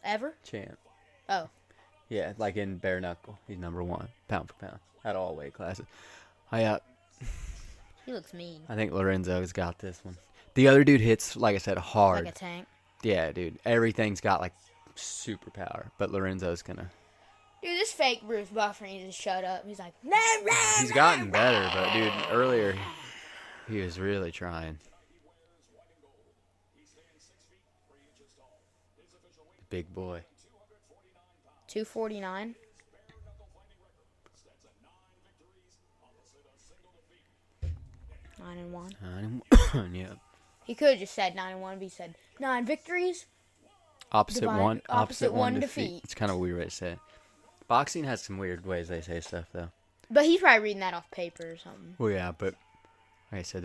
Ever? Champ. Oh. Yeah, like in bare knuckle, he's number 1, pound for pound, at all weight classes. I He looks mean. I think Lorenzo's got this one. The other dude hits, like I said, hard. Like a tank. Yeah, dude. Everything's got like superpower, but Lorenzo's gonna. Dude, this fake Bruce Buffer needs to shut up. He's like, He's gotten better, but dude, earlier he was really trying. Big boy. 249. Nine and one. 9-1. Yeah. He could have just said 9-1, but he said 9 victories. Opposite one defeat. defeat. It's kind of a weird way to say it. Boxing has some weird ways they say stuff, though. But he's probably reading that off paper or something. Well, yeah, but like I said,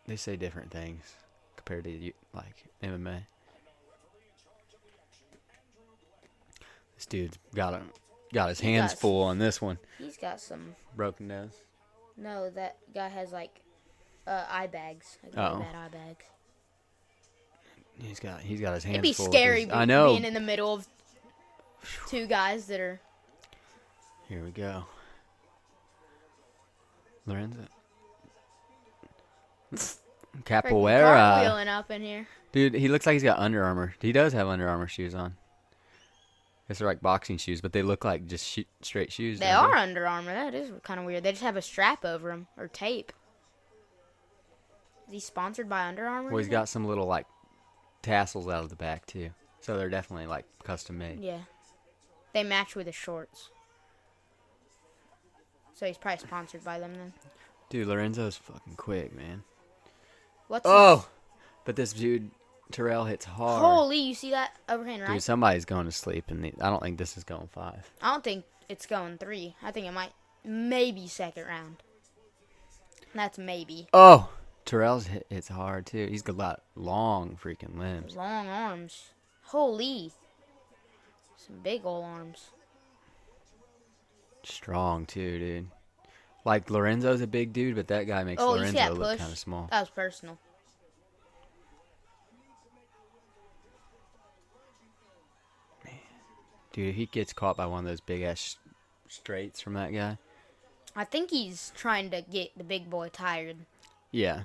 they say different things compared to like MMA. This dude's got his hands full on this one. He's got some. Broken nose. No, that guy has like eye bags. Like Oh. bad eye bags. He's got his hands It'd be full. scary I know. being in the middle of two guys that are. Here we go. Lorenzo. Capoeira. Cartwheeling up in here. Dude, he looks like he's got Under Armour. He does have Under Armour shoes on. Guess they're like boxing shoes, but they look like just straight shoes. They are Under Armour. That is kind of weird. They just have a strap over them or tape. Is he sponsored by Under Armour? Well, he's got some little like tassels out of the back too, so they're definitely like custom made. Yeah, they match with his shorts. So he's probably sponsored by them then. Dude, Lorenzo's fucking quick, man. What's But this dude Terrell hits hard. Holy, you see that overhand right? Dude, somebody's going to sleep, and I don't think this is going 5. I don't think it's going 3. I think it might, maybe second round. That's maybe. Oh, Terrell's hits hard too. He's got long freaking limbs. Long arms. Holy. Some big old arms. Strong too, dude. Like Lorenzo's a big dude, but that guy makes Oh, you see that Lorenzo look push? kind of small. That was personal. Dude, if he gets caught by one of those big ass straights from that guy. I think he's trying to get the big boy tired. Yeah.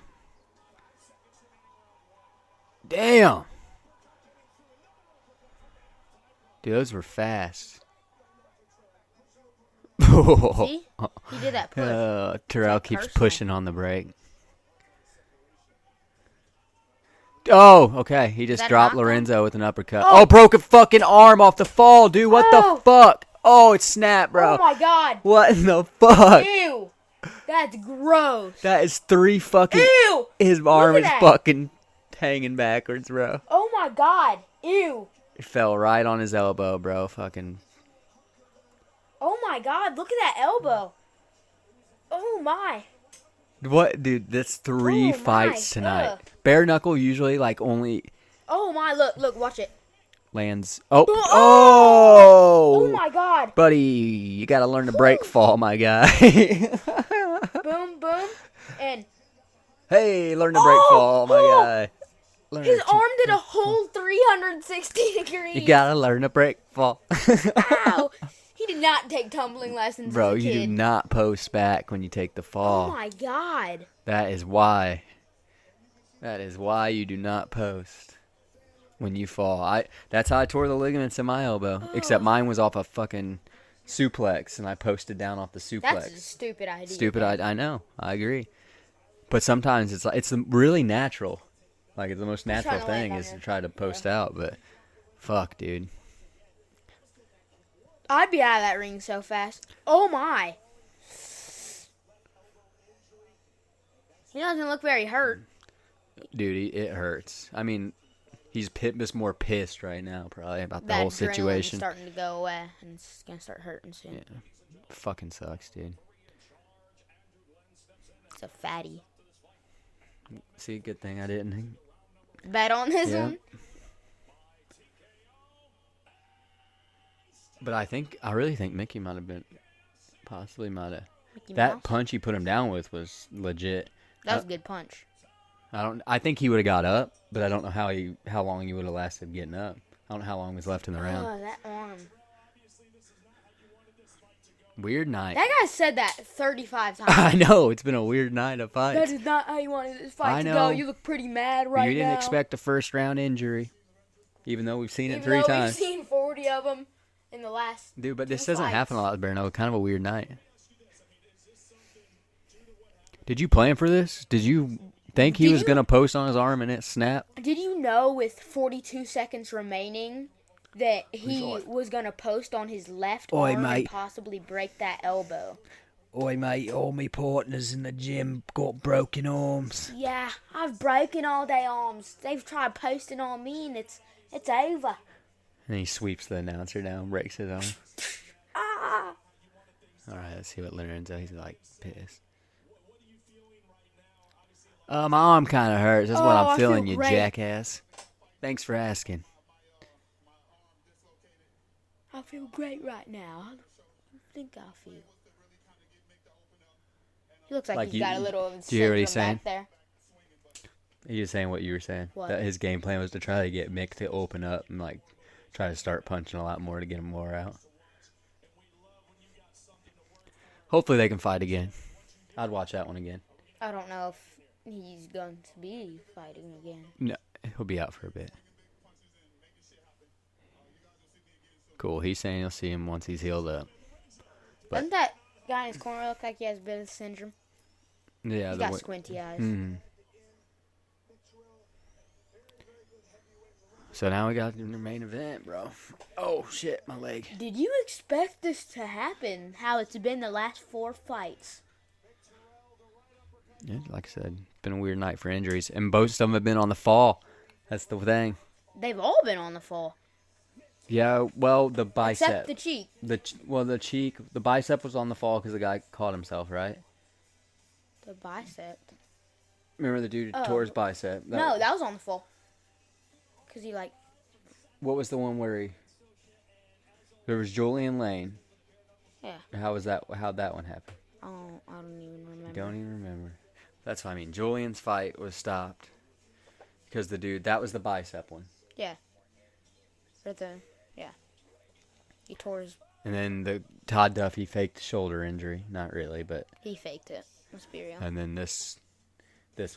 Damn. Dude, those were fast. See? He did that push. Terrell It's keeps personal. pushing on the brake. Oh, okay. He just that dropped knocked him? Lorenzo with an uppercut. Oh. Oh, broke a fucking arm off the fall, dude. What Oh. the fuck? Oh, it snapped, bro. Oh my god. What in the fuck? Ew. That's gross. That is 3 fucking... Ew. His arm at is that. fucking hanging backwards, bro. Oh my god. Ew. It fell right on his elbow, bro. Fucking... Oh my god. Look at that elbow. Oh my. What, dude? That's 3 Oh, fights my. tonight. Ugh. Bare knuckle usually like only Oh my. Look. Watch it. lands. Oh, Oh oh, my god. buddy, you gotta learn to break fall, my guy. Boom, boom. And Hey, learn to break fall, my guy. Learn his to- arm did a whole 360 degrees. You gotta learn to break fall, Ow. He did not take tumbling lessons bro. as a You kid. do not post back when you take the fall. Oh my god. That is why. That is why you do not post when you fall. That's how I tore the ligaments in my elbow. Except mine was off a fucking suplex, and I posted down off the suplex. That's a stupid idea. Stupid. I know. I agree. But sometimes it's really natural. Like the most natural trying to land thing on is to your- try to post out. But fuck, dude. I'd be out of that ring so fast. Oh my. He doesn't look very hurt. Dude, it hurts. I mean, he's just more pissed right now, probably about the That whole adrenaline's situation. starting to go away, and it's gonna start hurting soon. Yeah, fucking sucks, dude. It's a fatty. See, good thing I didn't. Bet on this Yeah. one. But I really think Mickey might have Mickey That Mouse. punch he put him down with was legit. That was a good punch. I think he would have got up, but I don't know how long he would have lasted getting up. I don't know how long was left in the round. Oh, that arm. Weird night. That guy said that 35 times. I know. It's been a weird night of That fights. is not how you wanted this fight I to know. go. You look pretty mad right now. You didn't expect a first-round injury, even though we've seen it Even 3 though times. We've seen 40 of them in the last Dude, but this 2 doesn't fights. happen a lot with Bare Knuckle. Kind of a weird night. Did you plan for this? Did you think he Did was you- going to post on his arm and it snapped? Did you know with 42 seconds remaining that he was going to post on his left Oi, arm mate. and possibly break that elbow? Oi, mate, all my partners in the gym got broken arms. Yeah, I've broken all their arms. They've tried posting on me and it's over. And he sweeps the announcer down, breaks his arm. Ah! All right, let's see what Lorenzo. He's like pissed. My arm kind of hurts. That's what Oh, I'm I feel feeling, you great. jackass. Thanks for asking. I feel great right now. I think I feel. He looks like, Like he's you- got a little do you hear what he's syndrome saying? back there. He was saying what you were saying. What? That his game plan was to try to get Mick to open up and like try to start punching a lot more to get him more out. Hopefully they can fight again. I'd watch that one again. I don't know if he's going to be fighting again. No, he'll be out for a bit. Cool. He's saying he'll see him once he's healed up. But- Doesn't that guy in his corner look like he has Bill's syndrome? Yeah, He's got squinty eyes. Mhm. So now we got the main event, bro. Oh shit, my leg. Did you expect this to happen? How it's been the last 4 fights? Yeah, like I said, it's been a weird night for injuries, and most of them have been on the fall. That's the thing. They've all been on the fall, Yeah, well, the bicep. except the cheek. The cheek, the bicep was on the fall because the guy caught himself, right? The bicep. Remember the dude who Oh. tore his bicep? No, that was on the fall. Cause he like. What was the one where he? There was Julian Lane. Yeah. How was that? How'd that one happen? Oh, I don't even remember. Don't even remember. That's what I mean. Julian's fight was stopped because the dude, that was the bicep one. Yeah. Yeah. He tore his. And then the Todd Duffy faked the shoulder injury. Not really, but. He faked it. Let's be real. And then this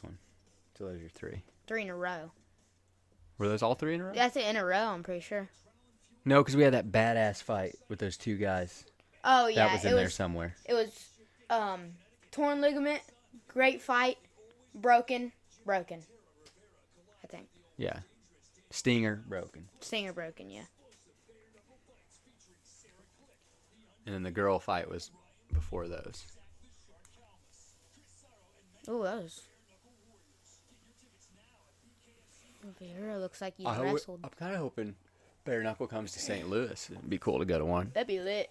one. So those are 3. 3 in a row. Were those all 3 in a row? That's it in a row. I'm pretty sure. No, because we had that badass fight with those 2 guys. Oh yeah, That was in there somewhere. It was torn ligament, great fight, broken. I think Yeah. Stinger broken. stinger broken. Yeah. And then the girl fight was before those. Oh, that was. Vera looks like he's I'm wrestled. kind of hoping Bare Knuckle comes to St. Louis. It'd be cool to go to one. That'd be lit.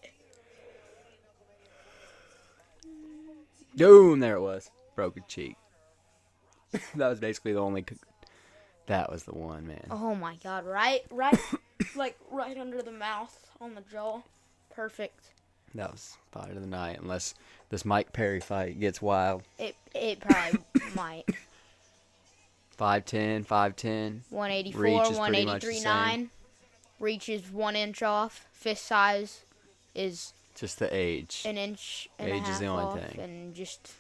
Boom! There it was. Broken cheek. That was basically the only. That was the one, man. Oh my god! Right, like right under the mouth on the jaw. Perfect. That was fight of the night. Unless this Mike Perry fight gets wild. It probably might. 5'10", 5'10". 184, Reach is pretty much the 183, same. 9. Reach is 1 inch off. Fist size is Just the age. an inch and Age a half is the only off, thing. and just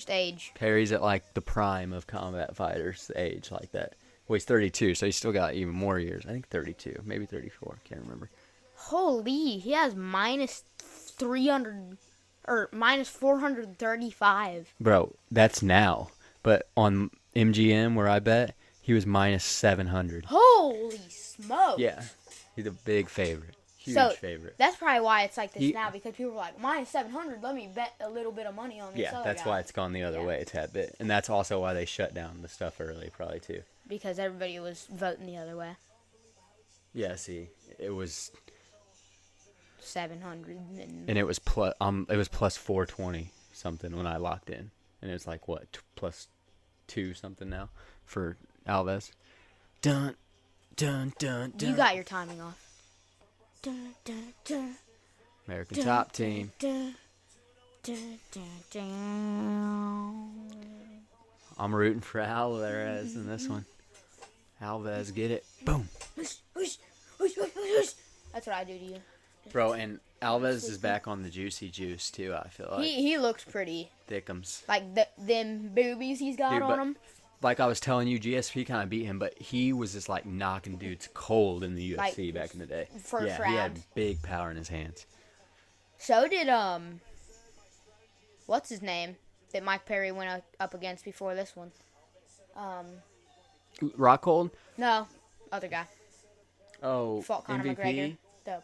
age. Perry's at like the prime of combat fighters, age like that. Well, he's 32, so he's still got even more years. I think 32, maybe 34. Can't remember. Holy, he has minus 300 or minus 435. Bro, that's now. But on MGM, where I bet, he was minus 700. Holy smoke! Yeah, he's a big favorite. Huge So, favorite. That's probably why it's like this He- now, because people are like, minus 700, let me bet a little bit of money on this Yeah, other that's guy. why it's gone the other Yeah. way a tad bit. And that's also why they shut down the stuff early, probably, too. Because everybody was voting the other way. Yeah, see, it was... 700 And it was plus 420 something when I locked in. And it was like, what, plus 2 something now for Alves. Dun, dun, dun, dun. You got your timing off. Dun, dun, dun, American dun, Top Team. dun, dun, dun, dun. I'm rooting for Alvarez in this one. Alvarez, get it. Boom. Whoosh, whoosh, whoosh, whoosh, whoosh. That's what I do to you. Bro, and Alves is back on the juicy juice too. I feel like He looks pretty. Thickums. Like them boobies he's got Dude, on him. Like I was telling you, GSP kind of beat him, but he was just like knocking dudes cold in the UFC Like, back in the day. first yeah, round. he had big power in his hands. So did what's his name that Mike Perry went up against before this one? Rockhold? No, other guy. Oh, Fought Conor MVP? McGregor.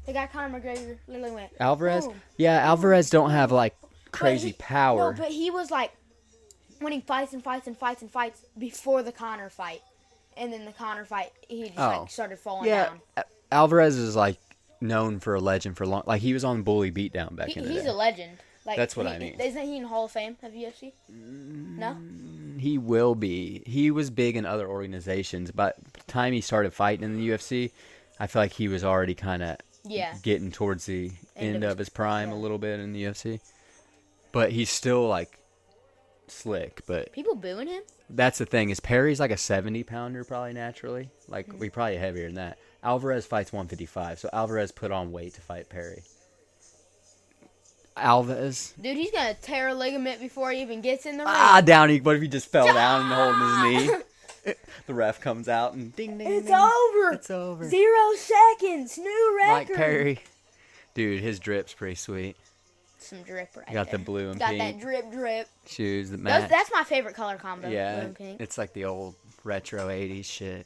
The guy Conor McGregor literally went. Alvarez? Boom. Yeah, Alvarez don't have like crazy power. No, but he was like winning fights before the Conor fight, and then the Conor fight he just like started falling down. Alvarez is like known for a legend for long. Like he was on Bully Beatdown back in the day. He's a legend. Like, That's what I mean. Isn't he in Hall of Fame of UFC? No. He will be. He was big in other organizations, but by the time he started fighting in the UFC, I feel like he was already kind of getting towards the end of his prime a little bit in the UFC. But he's still like slick. But people booing him. That's the thing is Perry's like a 70-pounder probably naturally. Like we probably heavier than that. Alvarez fights 155, so Alvarez put on weight to fight Perry. Alves. Dude, he's gonna tear a ligament before he even gets in the ring. Down. What if he just fell down and holding his knee? The ref comes out and ding, ding, it's ding. over. It's over. 0 seconds. New record. Mike Perry. Dude, his drip's pretty sweet. Some drip right Got there. the blue and Got pink. that drip. Shoes that match. That's my favorite color combo. Yeah, Blue and pink. it's like the old retro 80s shit.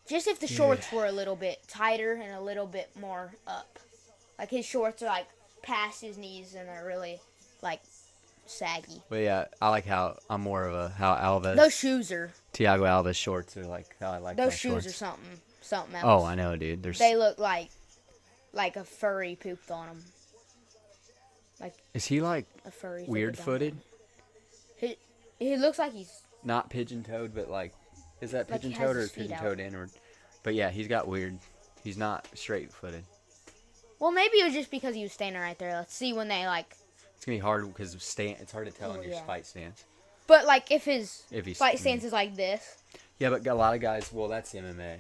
Just if the shorts were a little bit tighter and a little bit more up. Like his shorts are like past his knees and they're really like saggy. But yeah, I like how I'm more of how Alves. Those shoes are. Thiago Alves shorts are like how I like those my shoes shorts. are something else. Oh, I know, dude. They look like a furry pooped on them. Like is he like a furry weird-footed? He looks like he's not pigeon-toed, but like is that like he has pigeon-toed or his feet pigeon-toed inward? But yeah, he's got weird. He's not straight-footed. Well, maybe it was just because he was standing right there. Let's see when they like. It's gonna be hard because it's hard to tell in your fight stance. But like if his he's, fight stance is like this. Yeah, but a lot of guys. Well, that's the MMA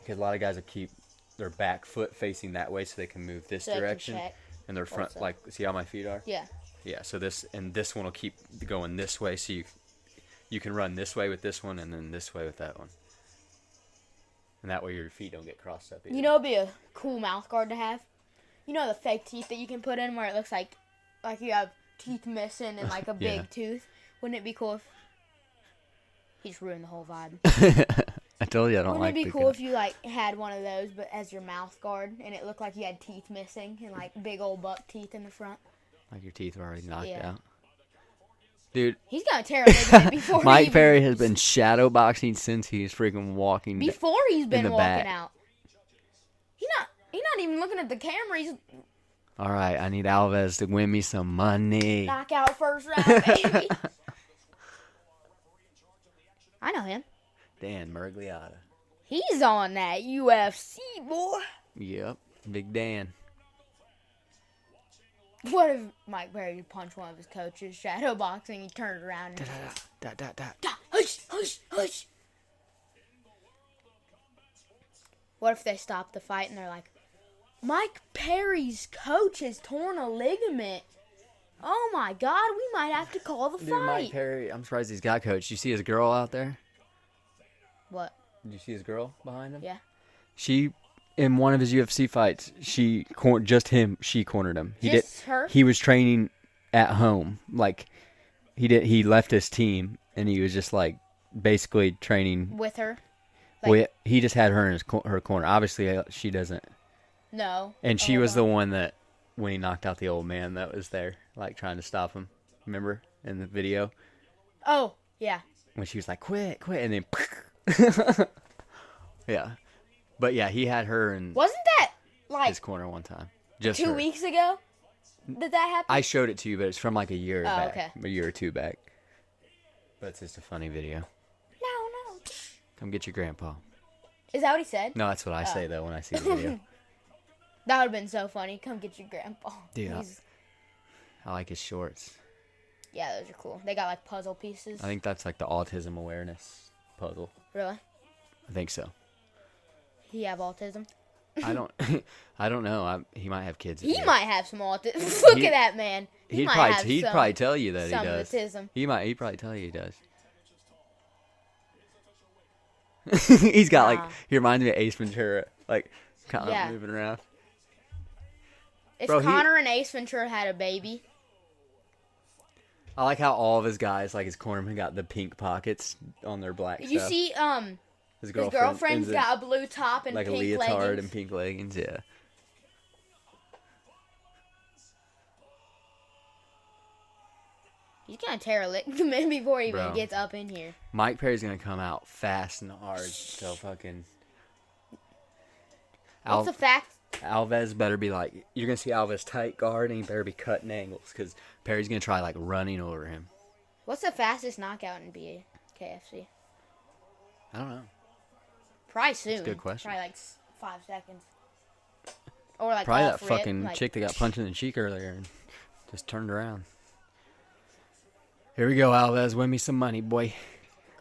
because a lot of guys will keep their back foot facing that way so they can move this direction, and their front like see how my feet are. Yeah. Yeah. So this one will keep going this way, so you can run this way with this one, and then this way with that one. And that way your feet don't get crossed up either. You know, it'd be a cool mouth guard to have. You know the fake teeth that you can put in where it looks like you have teeth missing and like a big tooth? Wouldn't it be cool if... He just ruined the whole vibe. I told you I don't Wouldn't like it be cool if you like had one of those but as your mouth guard and it looked like you had teeth missing and like big old buck teeth in the front? Like your teeth were already knocked out. Dude. He's going to tear a ligament before Mike Perry has been shadow boxing since he's freaking walking before he's been walking back. out. He's not even looking at the camera. He's all right, I need Alves to win me some money. knockout first round, baby. I know him. Dan Murgliata. He's on that UFC, boy. Yep, Big Dan. What if Mike Perry punched one of his coaches, shadow boxing, he turned around and hush, hush, hush. What if they stop the fight and they're like, Mike Perry's coach has torn a ligament. Oh my God, we might have to call the fight. Dude, Mike Perry, I'm surprised he's got coach. You see his girl out there? What? Did you see his girl behind him? Yeah. She, in one of his UFC fights, she cornered him. Her? He was training at home. Like, he left his team, and he was just, like, basically training. With her? Well, he just had her in her corner. Obviously, she doesn't. No. And she was the one that, when he knocked out the old man that was there, like, trying to stop him. Remember? In the video? Oh, yeah. When she was like, quit, and then... Yeah. But, yeah, he had her in Wasn't that, like... his corner one time. Just 2 weeks ago? Did that happen? I showed it to you, but it's from, like, a year back. Okay. A year or two back. But it's just a funny video. No. Come get your grandpa. Is that what he said? No, that's what I say, though, when I see the video. That would have been so funny. Come get your grandpa. Dude, I like his shorts. Yeah, those are cool. They got like puzzle pieces. I think that's like the autism awareness puzzle. Really? I think so. he have autism? I don't. I don't know. He might have kids. He might have some autism. Look at that man. He'd probably tell you that he does. Autism. He'd probably tell you he does. He's got like. He reminds me of Ace Ventura, like kind of moving around. If Connor and Ace Ventura had a baby. I like how all of his guys, like his cornermen, got the pink pockets on their black stuff. You see, his girlfriend's got a blue top and like pink a leotard leggings. and pink leggings. Yeah. He's gonna tear a lick before he even gets up in here. Mike Perry's gonna come out fast and hard. So fucking. What's the fact? Alves better be like, you're going to see Alves tight guard, and he better be cutting angles, because Perry's going to try, like, running over him. What's the fastest knockout in BKFC? I don't know. Probably soon. That's a good question. Probably, like, 5 seconds. Or, like, probably that fucking chick that got punched in the cheek earlier and just turned around. Here we go, Alves. Win me some money, boy.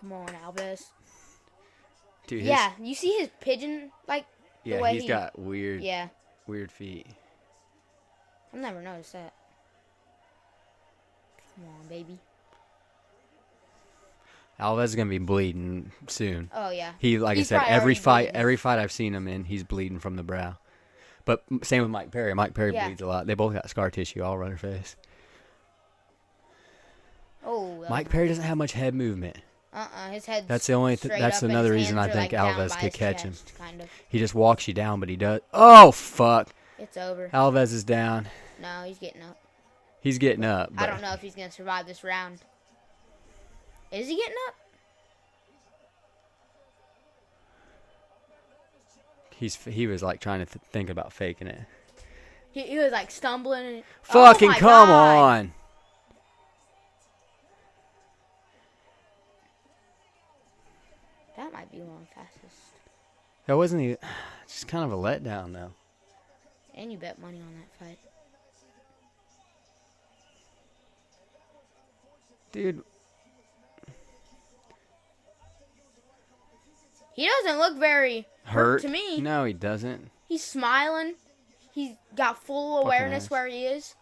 Come on, Alves. Dude, you see his pigeon, like... Yeah, he's got weird feet. I've never noticed that. Come on, baby. Alves is gonna be bleeding soon. Oh yeah. He's I said, every fight I've seen him in, he's bleeding from the brow. But same with Mike Perry. Mike Perry bleeds a lot. They both got scar tissue all around their face. Oh. Mike Perry doesn't have much head movement. His head's That's another reason I think Alves could catch him. Kind of. He just walks you down, but he does. Oh, fuck. It's over. Alves is down. No, he's getting up. He's getting up. I don't know if he's going to survive this round. Is he getting up? He was like trying to think about faking it. He was like stumbling. And, fucking come on. That might be one of the fastest. That wasn't even... Just kind of a letdown, though. And you bet money on that fight. Dude. He doesn't look very hurt to me. No, he doesn't. He's smiling. He's got full awareness where he is.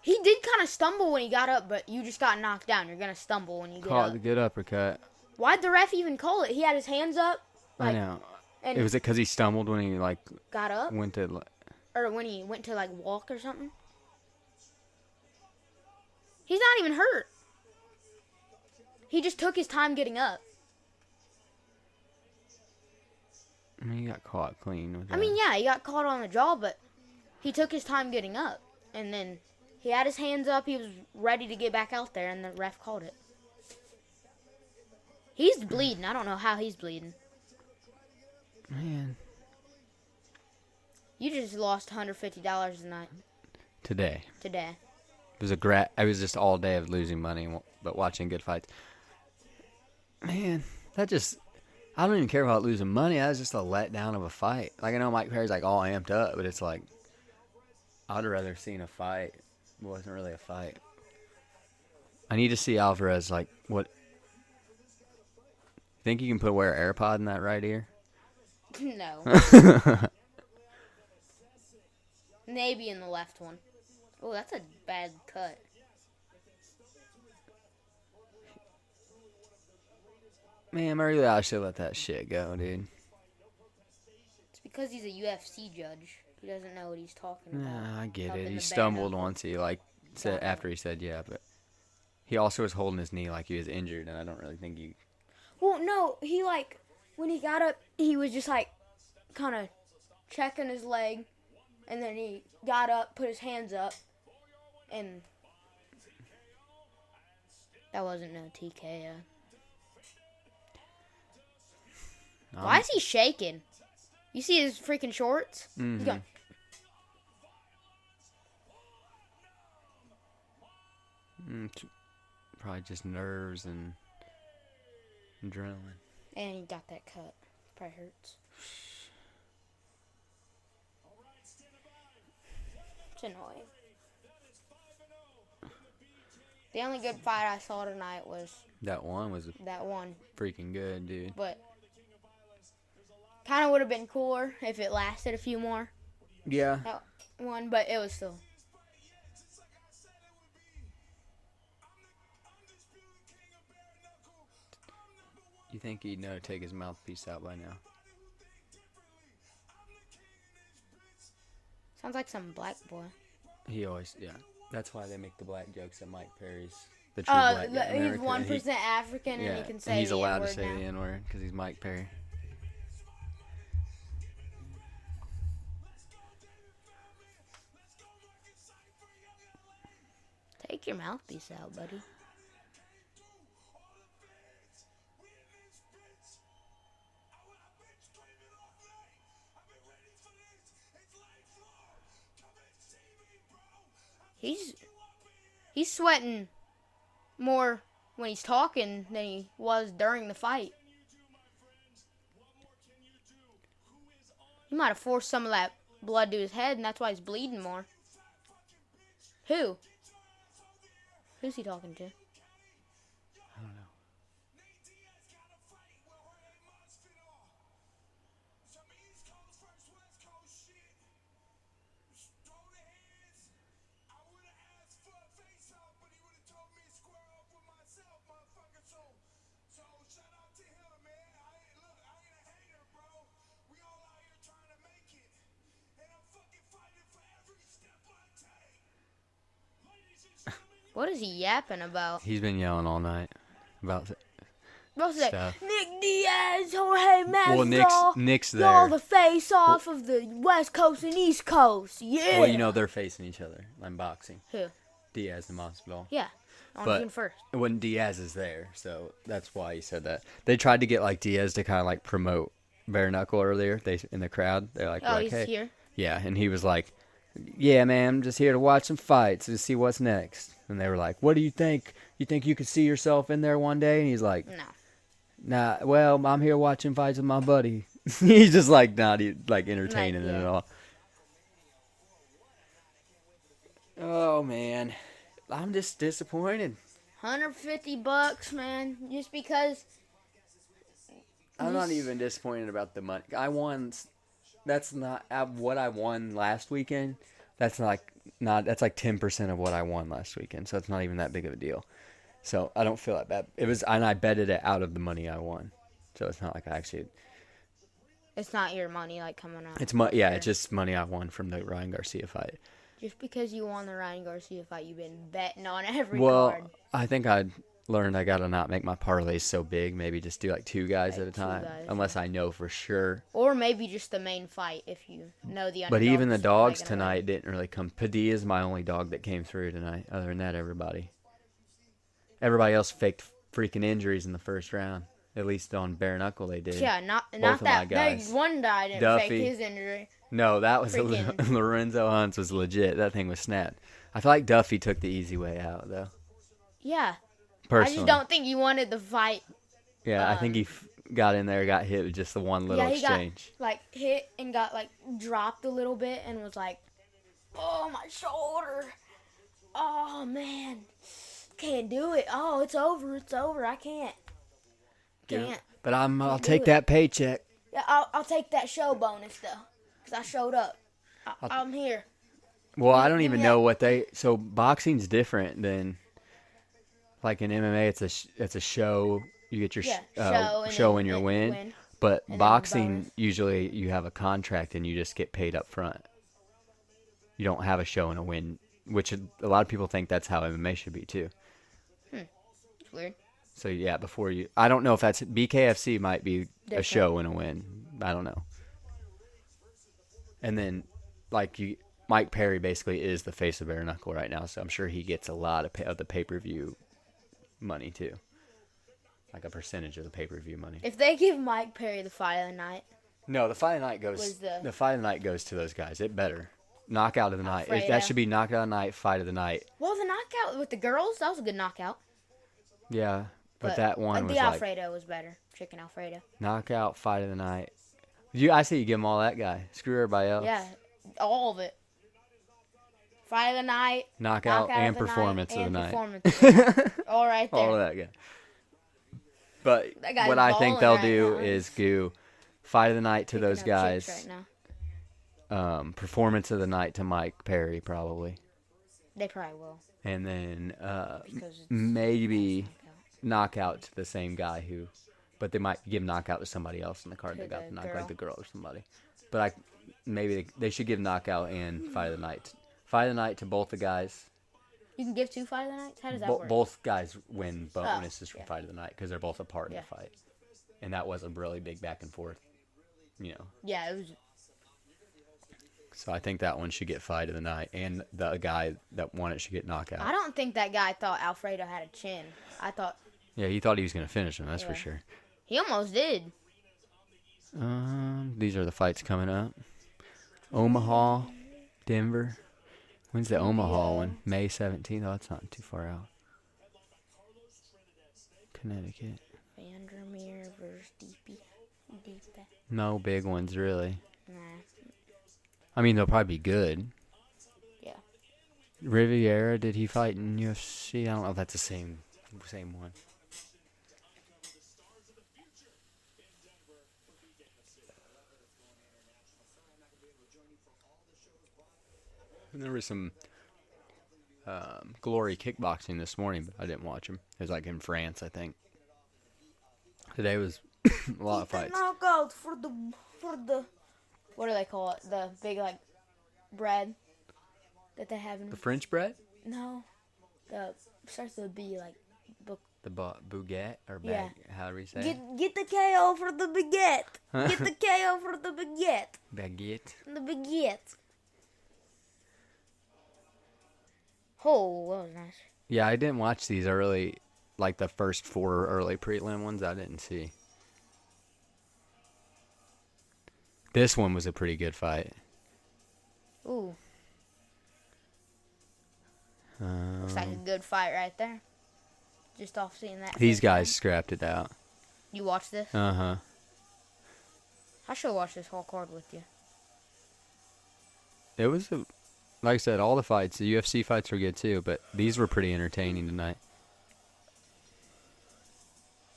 He did kind of stumble when he got up, but you just got knocked down. You're going to stumble when you get up. Caught the good uppercut. Why'd the ref even call it? He had his hands up. I know. And was it because he stumbled when he, like... Got up? Went to... Or when he went to, like, walk or something? He's not even hurt. He just took his time getting up. I mean, he got caught clean with that. I mean, yeah, he got caught on the jaw, but he took his time getting up. And then... He had his hands up. He was ready to get back out there, and the ref called it. He's bleeding. I don't know how he's bleeding. Man. You just lost $150 tonight. Today. It was I was just all day of losing money, but watching good fights. Man, that just... I don't even care about losing money. That was just a letdown of a fight. Like, I know Mike Perry's, like, all amped up, but it's like... I'd rather seen a fight. It wasn't really a fight. I need to see Alvarez, like, what... Think you can wear an AirPod in that right ear? No. Maybe in the left one. Oh, that's a bad cut. Man, maybe I should let that shit go, dude. It's because he's a UFC judge. He doesn't know what he's talking about. Nah, I get it. He stumbled once. He said after he said yeah, but he also was holding his knee like he was injured, and I don't really think he. Well, no, he when he got up, he was just kind of checking his leg, and then he got up, put his hands up, and that wasn't no TKO. Why is he shaking? You see his freaking shorts? Mm-hmm. He's going. Probably just nerves and adrenaline. And he got that cut. Probably hurts. It's annoying. The only good fight I saw tonight was... That one was that one. Freaking good, dude. But Kind of would have been cooler if it lasted a few more. Yeah. That one, but it was still. You think he'd know to take his mouthpiece out by now? Sounds like some black boy. He always, yeah. That's why they make the black jokes at Mike Perry's. The true black guy in He's America. 1% African, and he can say and he's the allowed to N-word say now. the N-word because he's Mike Perry. Take your mouthpiece out, buddy. He's sweating more when he's talking than he was during the fight. He might have forced some of that blood to his head, and that's why he's bleeding more. Who? Who's he talking to? I don't know. What is he yapping about? He's been yelling all night about What's that? stuff. Nick Diaz, Jorge Masvidal. Well, Nick's there. Y'all the face off of the West Coast and East Coast. Yeah. Well, you know they're facing each other in boxing. Who? Diaz and Masvidal. Yeah. On But- June 1st. When Diaz is there, so that's why he said that. They tried to get like Diaz to kind of like promote Bare Knuckle earlier. They in the crowd. They're like, Oh, he's hey, here. yeah, and he was like, yeah, man, I'm just here to watch some fights to see what's next. And they were like, what do you think? You think you could see yourself in there one day? And he's like, No. nah, well, I'm here watching fights with my buddy. He's just like not like entertaining it yeah. at all. Oh man, I'm just disappointed. $150, man. Just because. I'm not even disappointed about the money. I won. That's not what I won last weekend. That's not that's like 10% of what I won last weekend. So it's not even that big of a deal. So I don't feel that bad. It was, and I betted it out of the money I won. So it's not like I actually. It's not your money like coming out. It's yeah, it's just money I won from the Ryan Garcia fight. Just because you won the Ryan Garcia fight, you've been betting on every Well, card. I think I learned I gotta not make my parlays so big. Maybe just do like two guys Like at a two time, guys, unless I know for sure. Or maybe just the main fight if you know the underdog. But even the dogs probably gonna tonight didn't really come. Padilla's my only dog that came through tonight. Other than that, everybody else faked freaking injuries in the first round. At least on Bare Knuckle they did. win. Yeah, not of that. my guys. One guy didn't Duffy. fake his injury. No, that was Freaking- Lorenzo Hunt's was legit. That thing was snapped. I feel like Duffy took the easy way out though. Yeah. Personally, I just don't think you wanted the fight. Yeah, I think he got in there, got hit with just the one little Yeah, he got- exchange. Like hit and got like dropped a little bit and was like, "Oh, my shoulder. Oh man, can't do it. Oh, it's over. It's over. I can't. Can't. But I'll Can't do take it. that paycheck. Yeah, I'll take that show bonus though, cause I showed up. I'm here. Well, I don't give even me know what they. So boxing's different than, like in MMA. It's a show. You get your Yeah, show and and your then win. But and then boxing bonus. usually you have a contract and you just get paid up front. You don't have a show and a win, which a lot of people think that's how MMA should be too. It's weird. So yeah, before you, I don't know if that's BKFC might be a Different. show and a win. I don't know. And then, like Mike Perry basically is the face of Bare Knuckle right now, so I'm sure he gets a lot of the pay-per-view money too, like a percentage of the pay-per-view money. If they give Mike Perry the fight of the night, No, the fight of the night goes. Was the- The fight of the night goes to those guys. It better knockout of the night. Alfredo. That should be knockout of the night, fight of the night. well, the knockout with the girls, that was a good knockout. Yeah, but that one was the like Alfredo was better. Chicken Alfredo. knockout, fight of the night. I say you give them all that guy. Screw everybody else. Yeah, all of it. Fight of the night, Knockout and of the performance night, of the and night. performance. All right there. All of that, yeah. But That guy's what I think balling they'll right do now. is do Fight of the night to Picking those up guys. chicks right now. Performance of the night to Mike Perry, probably. They probably will. And then Because it's maybe knockout. knockout to the same guy who, but they might give knockout to somebody else in the card To that got the the knock, girl. like the girl or somebody. But maybe they should give knockout and fight of the night. Fight of the night to both the guys. You can give 2 fight of the nights? How does that work? Both guys win bonuses from yeah. fight of the night because they're both a part of the fight. And that was a really big back and forth, Yeah, it was. So I think that one should get fight of the night, and the guy that won it should get knockout. I don't think that guy thought Alfredo had a chin. I thought Yeah, he thought he was going to finish him, that's for sure. he almost did. These are the fights coming up. Omaha, Denver. When's the Omaha one? May 17th. Oh, that's not too far out. Connecticut. Vandermeer versus Deepe. No big ones, really. Nah. I mean, they'll probably be good. Yeah. Riviera, did he fight in UFC? I don't know if that's the same one. And there was some Glory kickboxing this morning, but I didn't watch them. It was like in France, I think. Today was a lot of fights. Knockout for the what do they call it? The big bread that they have in The French bread? No. The starts with a B The baguette or bag? Yeah. How do we say it? Get the KO for the baguette. Get the KO for the baguette. Baguette. The baguette. Oh, that was nice. Yeah, I didn't watch these early, like the first 4 early prelim ones. I didn't see. This one was a pretty good fight. Ooh. Looks like a good fight right there. Just off seeing that. These first guys one. scrapped it out. You watched this? Uh-huh. I should watch this whole card with you. It was, like I said, all the fights, the UFC fights were good too, but these were pretty entertaining tonight.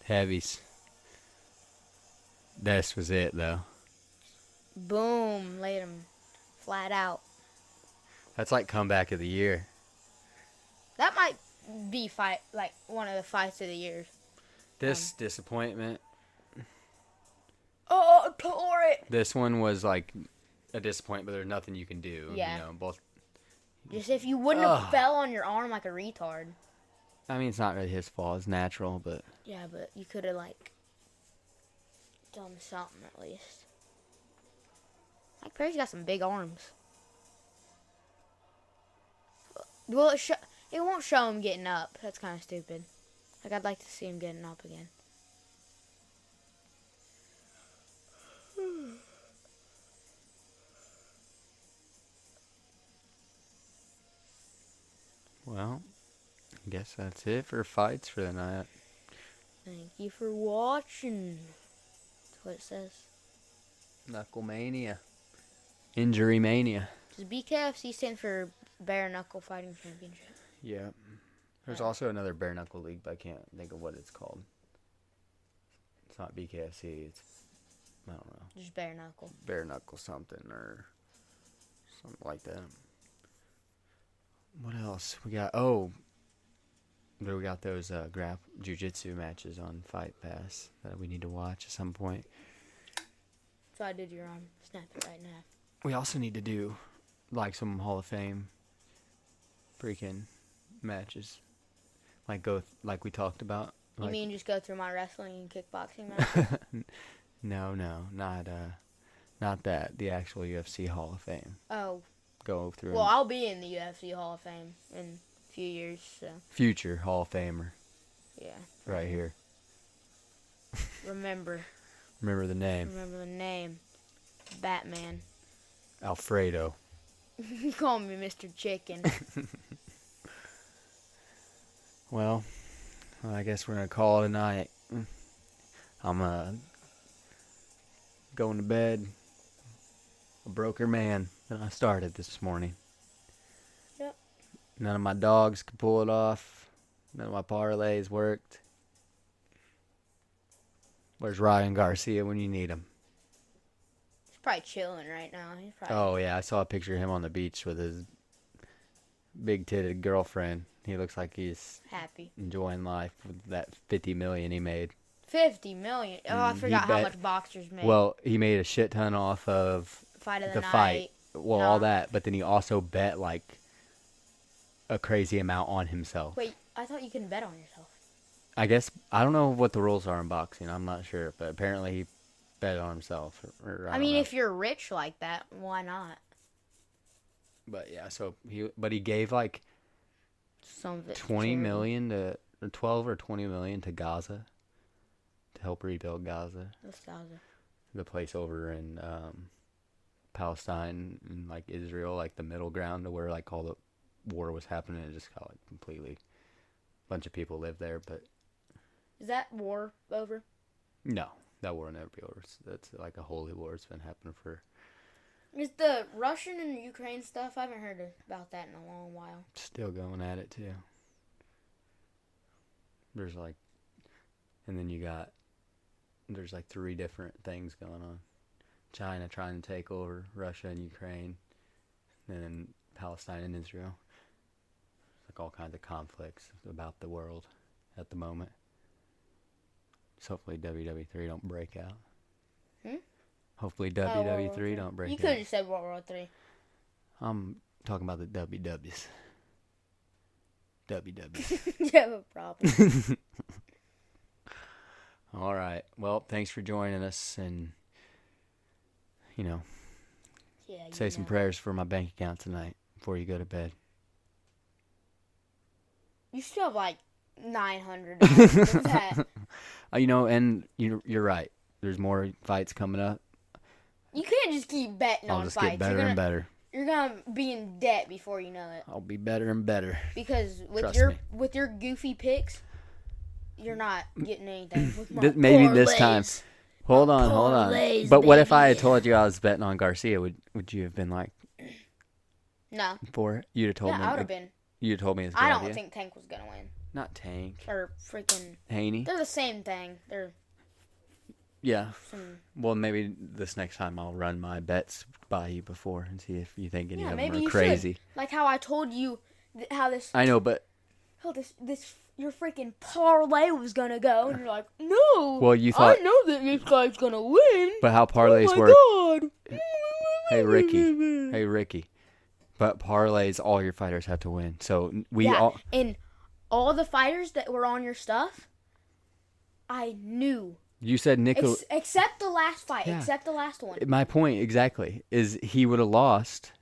Heavies. This was it, though. Boom. Laid him flat out. That's like comeback of the year. That might be one of the fights of the year. This disappointment. Oh, tore it. This one was like a disappointment, but there's nothing you can do. Yeah. Both. Just if you wouldn't have fell on your arm like a retard. I mean, it's not really his fault. It's natural, but. Yeah, but you could have done something at least. Mike Perry's got some big arms. Well, it won't show him getting up. That's kind of stupid. I'd like to see him getting up again. Well, I guess that's it for fights for the night. Thank you for watching. That's what it says. Knuckle Mania. Injury Mania. Does BKFC stand for Bare Knuckle Fighting Championship? Yeah. There's also another Bare Knuckle League, but I can't think of what it's called. It's not BKFC. It's, I don't know. Just Bare Knuckle. Bare Knuckle something or something like that. What else? We got, we got those jiu-jitsu matches on Fight Pass that we need to watch at some point. So I did your arm. Snap it right now. We also need to do some Hall of Fame freaking matches. Like we talked about. You mean just go through my wrestling and kickboxing matches? No, not that. The actual UFC Hall of Fame. Oh. Go through. Well, I'll be in the UFC Hall of Fame in a few years, so. Future Hall of Famer. Yeah. Right here. Remember. Remember the name. Remember the name. Batman. Alfredo. You call me Mr. Chicken. Well, I guess we're going to call it a night. I'm going to bed a broker man than I started this morning. Yep. None of my dogs could pull it off. None of my parlays worked. Where's Ryan Garcia when you need him? He's probably chilling right now. He's probably Oh yeah, I saw a picture of him on the beach with his big-titted girlfriend. He looks like he's happy. enjoying life with that 50 million he made. 50 million. Oh, I He forgot how bet- much boxers make. Well, he made a shit ton off of Fight of the the night. fight. Well, all No. that, but then he also bet like a crazy amount on himself. Wait, I thought you couldn't bet on yourself. I guess I don't know what the rules are in boxing. I'm not sure, but apparently he bet on himself. Or I mean, don't know. if you're rich like that, why not? But yeah, so he gave like Some of it. 20 million to or 12 or 20 million to Gaza to help rebuild Gaza, What's Gaza? the place over in Palestine and like Israel, like the middle ground to where like all the war was happening. It just got like completely a bunch of people lived there, but Is that war over? no, that war will never be over. That's like a holy war. It's been happening for Is the Russian and Ukraine stuff? I haven't heard about that in a long while. still going at it too. There's like, and then there's like 3 different things going on. China trying to take over Russia and Ukraine, and then Palestine and Israel. Like all kinds of conflicts about the world at the moment. So hopefully WWE don't break out. Hopefully WWE don't break You out. could have said World War III. I'm talking about the WWs. WWs. You have a problem. All right. Well, thanks for joining us, and Yeah. say some prayers for my bank account tonight before you go to bed. You still have like $900. What's that? And you're right. There's more fights coming up. You can't just keep betting I'll on just fights. get better and better. You're gonna be in debt before you know it. I'll be better and better. Because Trust me. with your goofy picks, you're not getting anything. With my Maybe this time. parlays. Hold on. parlays, But what if I had baby. told you I was betting on Garcia? Would you have been like No. for it? You'd have told me. Yeah, I would have been. You'd have told me it's a good I don't idea. think Tank was gonna win. Not Tank. Or freaking. Haney. They're the same thing. They're Yeah. some. Well, maybe this next time I'll run my bets by you before and see if you think any Yeah, of them maybe are you crazy. should. Like how I told you how this. I know, but This your freaking parlay was gonna go, and you're like, no. Well, you thought- I know that this guy's gonna win. but how parlays oh my work? God. Hey Ricky. But parlays, all your fighters have to win. So And all the fighters that were on your stuff, I knew. You said Nickel. Except the last fight. Yeah. Except the last one. My point exactly is he would have lost,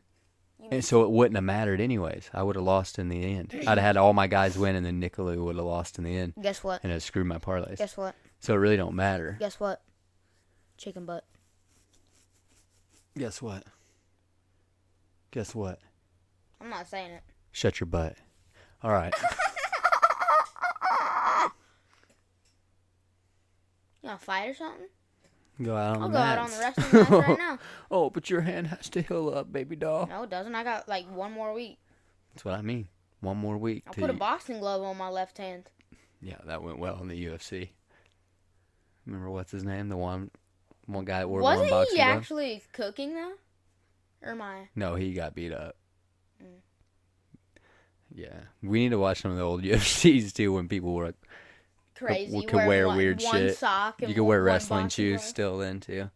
and so it wouldn't have mattered anyways. I would have lost in the end. I'd have had all my guys win, and then Nicolou would have lost in the end, Guess what? and it screwed my parlays. Guess what? So it really don't matter. Guess what? Chicken butt. Guess what? Guess what? I'm not saying it. Shut your butt. All right. You want to fight or something? Go out on I'll the go out mats. on the wrestling match right now. Oh, but your hand has to heal up, baby doll. No, it doesn't. I got like one more week. That's what I mean. One more week. I'll put a boxing glove on my left hand. Yeah, that went well in the UFC. Remember what's his name? The one guy that wore one Wasn't boxing he glove? actually cooking though? Or am I? No, he got beat up. Yeah, we need to watch some of the old UFCs too when people were like, Crazy. could wear one, weird one shit. Sock and you could wear one wrestling boxing shoes glove. still then too.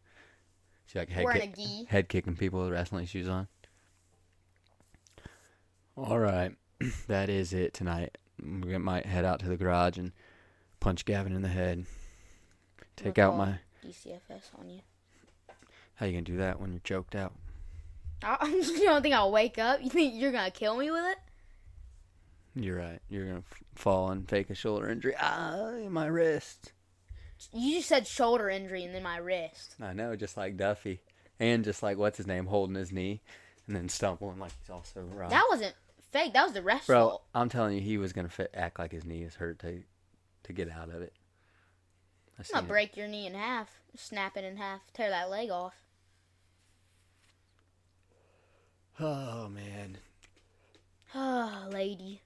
So like Wearing a gi. head kicking people with wrestling shoes on. All right, that is it tonight. We might head out to the garage and punch Gavin in the head. Take We'll out call my. DCFS on you. How you gonna do that when you're choked out? You don't think I'll wake up? You think you're gonna kill me with it? You're right. You're gonna fall and fake a shoulder injury. My wrist. You just said shoulder injury and then my wrist. I know, just like Duffy, and just like what's his name, holding his knee, and then stumbling like he's also wrong. That wasn't fake. That was the ref's Bro, fault. I'm telling you, he was gonna act like his knee is hurt to get out of it. I'm gonna break your knee in half, snap it in half, tear that leg off. Oh man. Oh, lady.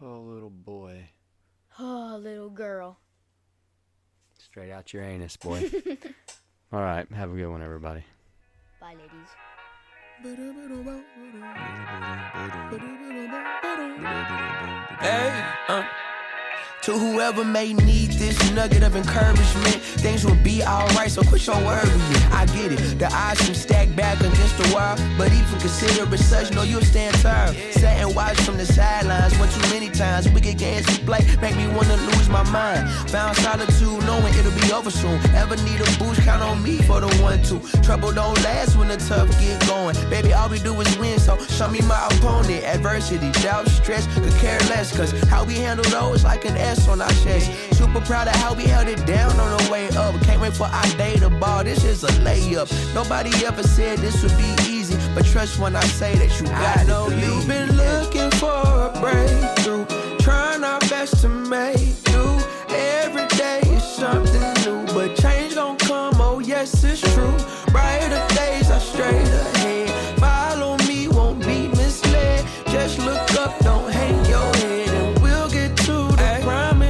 Oh little boy. Oh, little girl. Straight out your anus, boy. All right. Have a good one, everybody. Bye, ladies. Hey, to whoever may need this nugget of encouragement, things will be alright, so quit your worrying. I get it, the odds seem stacked back against the wall, but even consider it such, know you'll stand tall. Sat and watched from the sidelines one too many times. Wicked games we play make me wanna lose my mind. Found solitude knowing it'll be over soon. Ever need a boost, count on me for the 1-2. Trouble don't last when the tough get going. Baby, all we do is win, so show me my opponent. Adversity, doubt, stress, could care less, cause how we handle those like an S on our chest. Super proud of how we held it down on the way up. Can't wait for our day to ball, this is a layup. Nobody ever said this would be easy, but trust when I say that you got it. I know you've been looking for a breakthrough, trying our best to make do. Every day is something new, but change gon' come, oh yes it's true. Brighter days are straight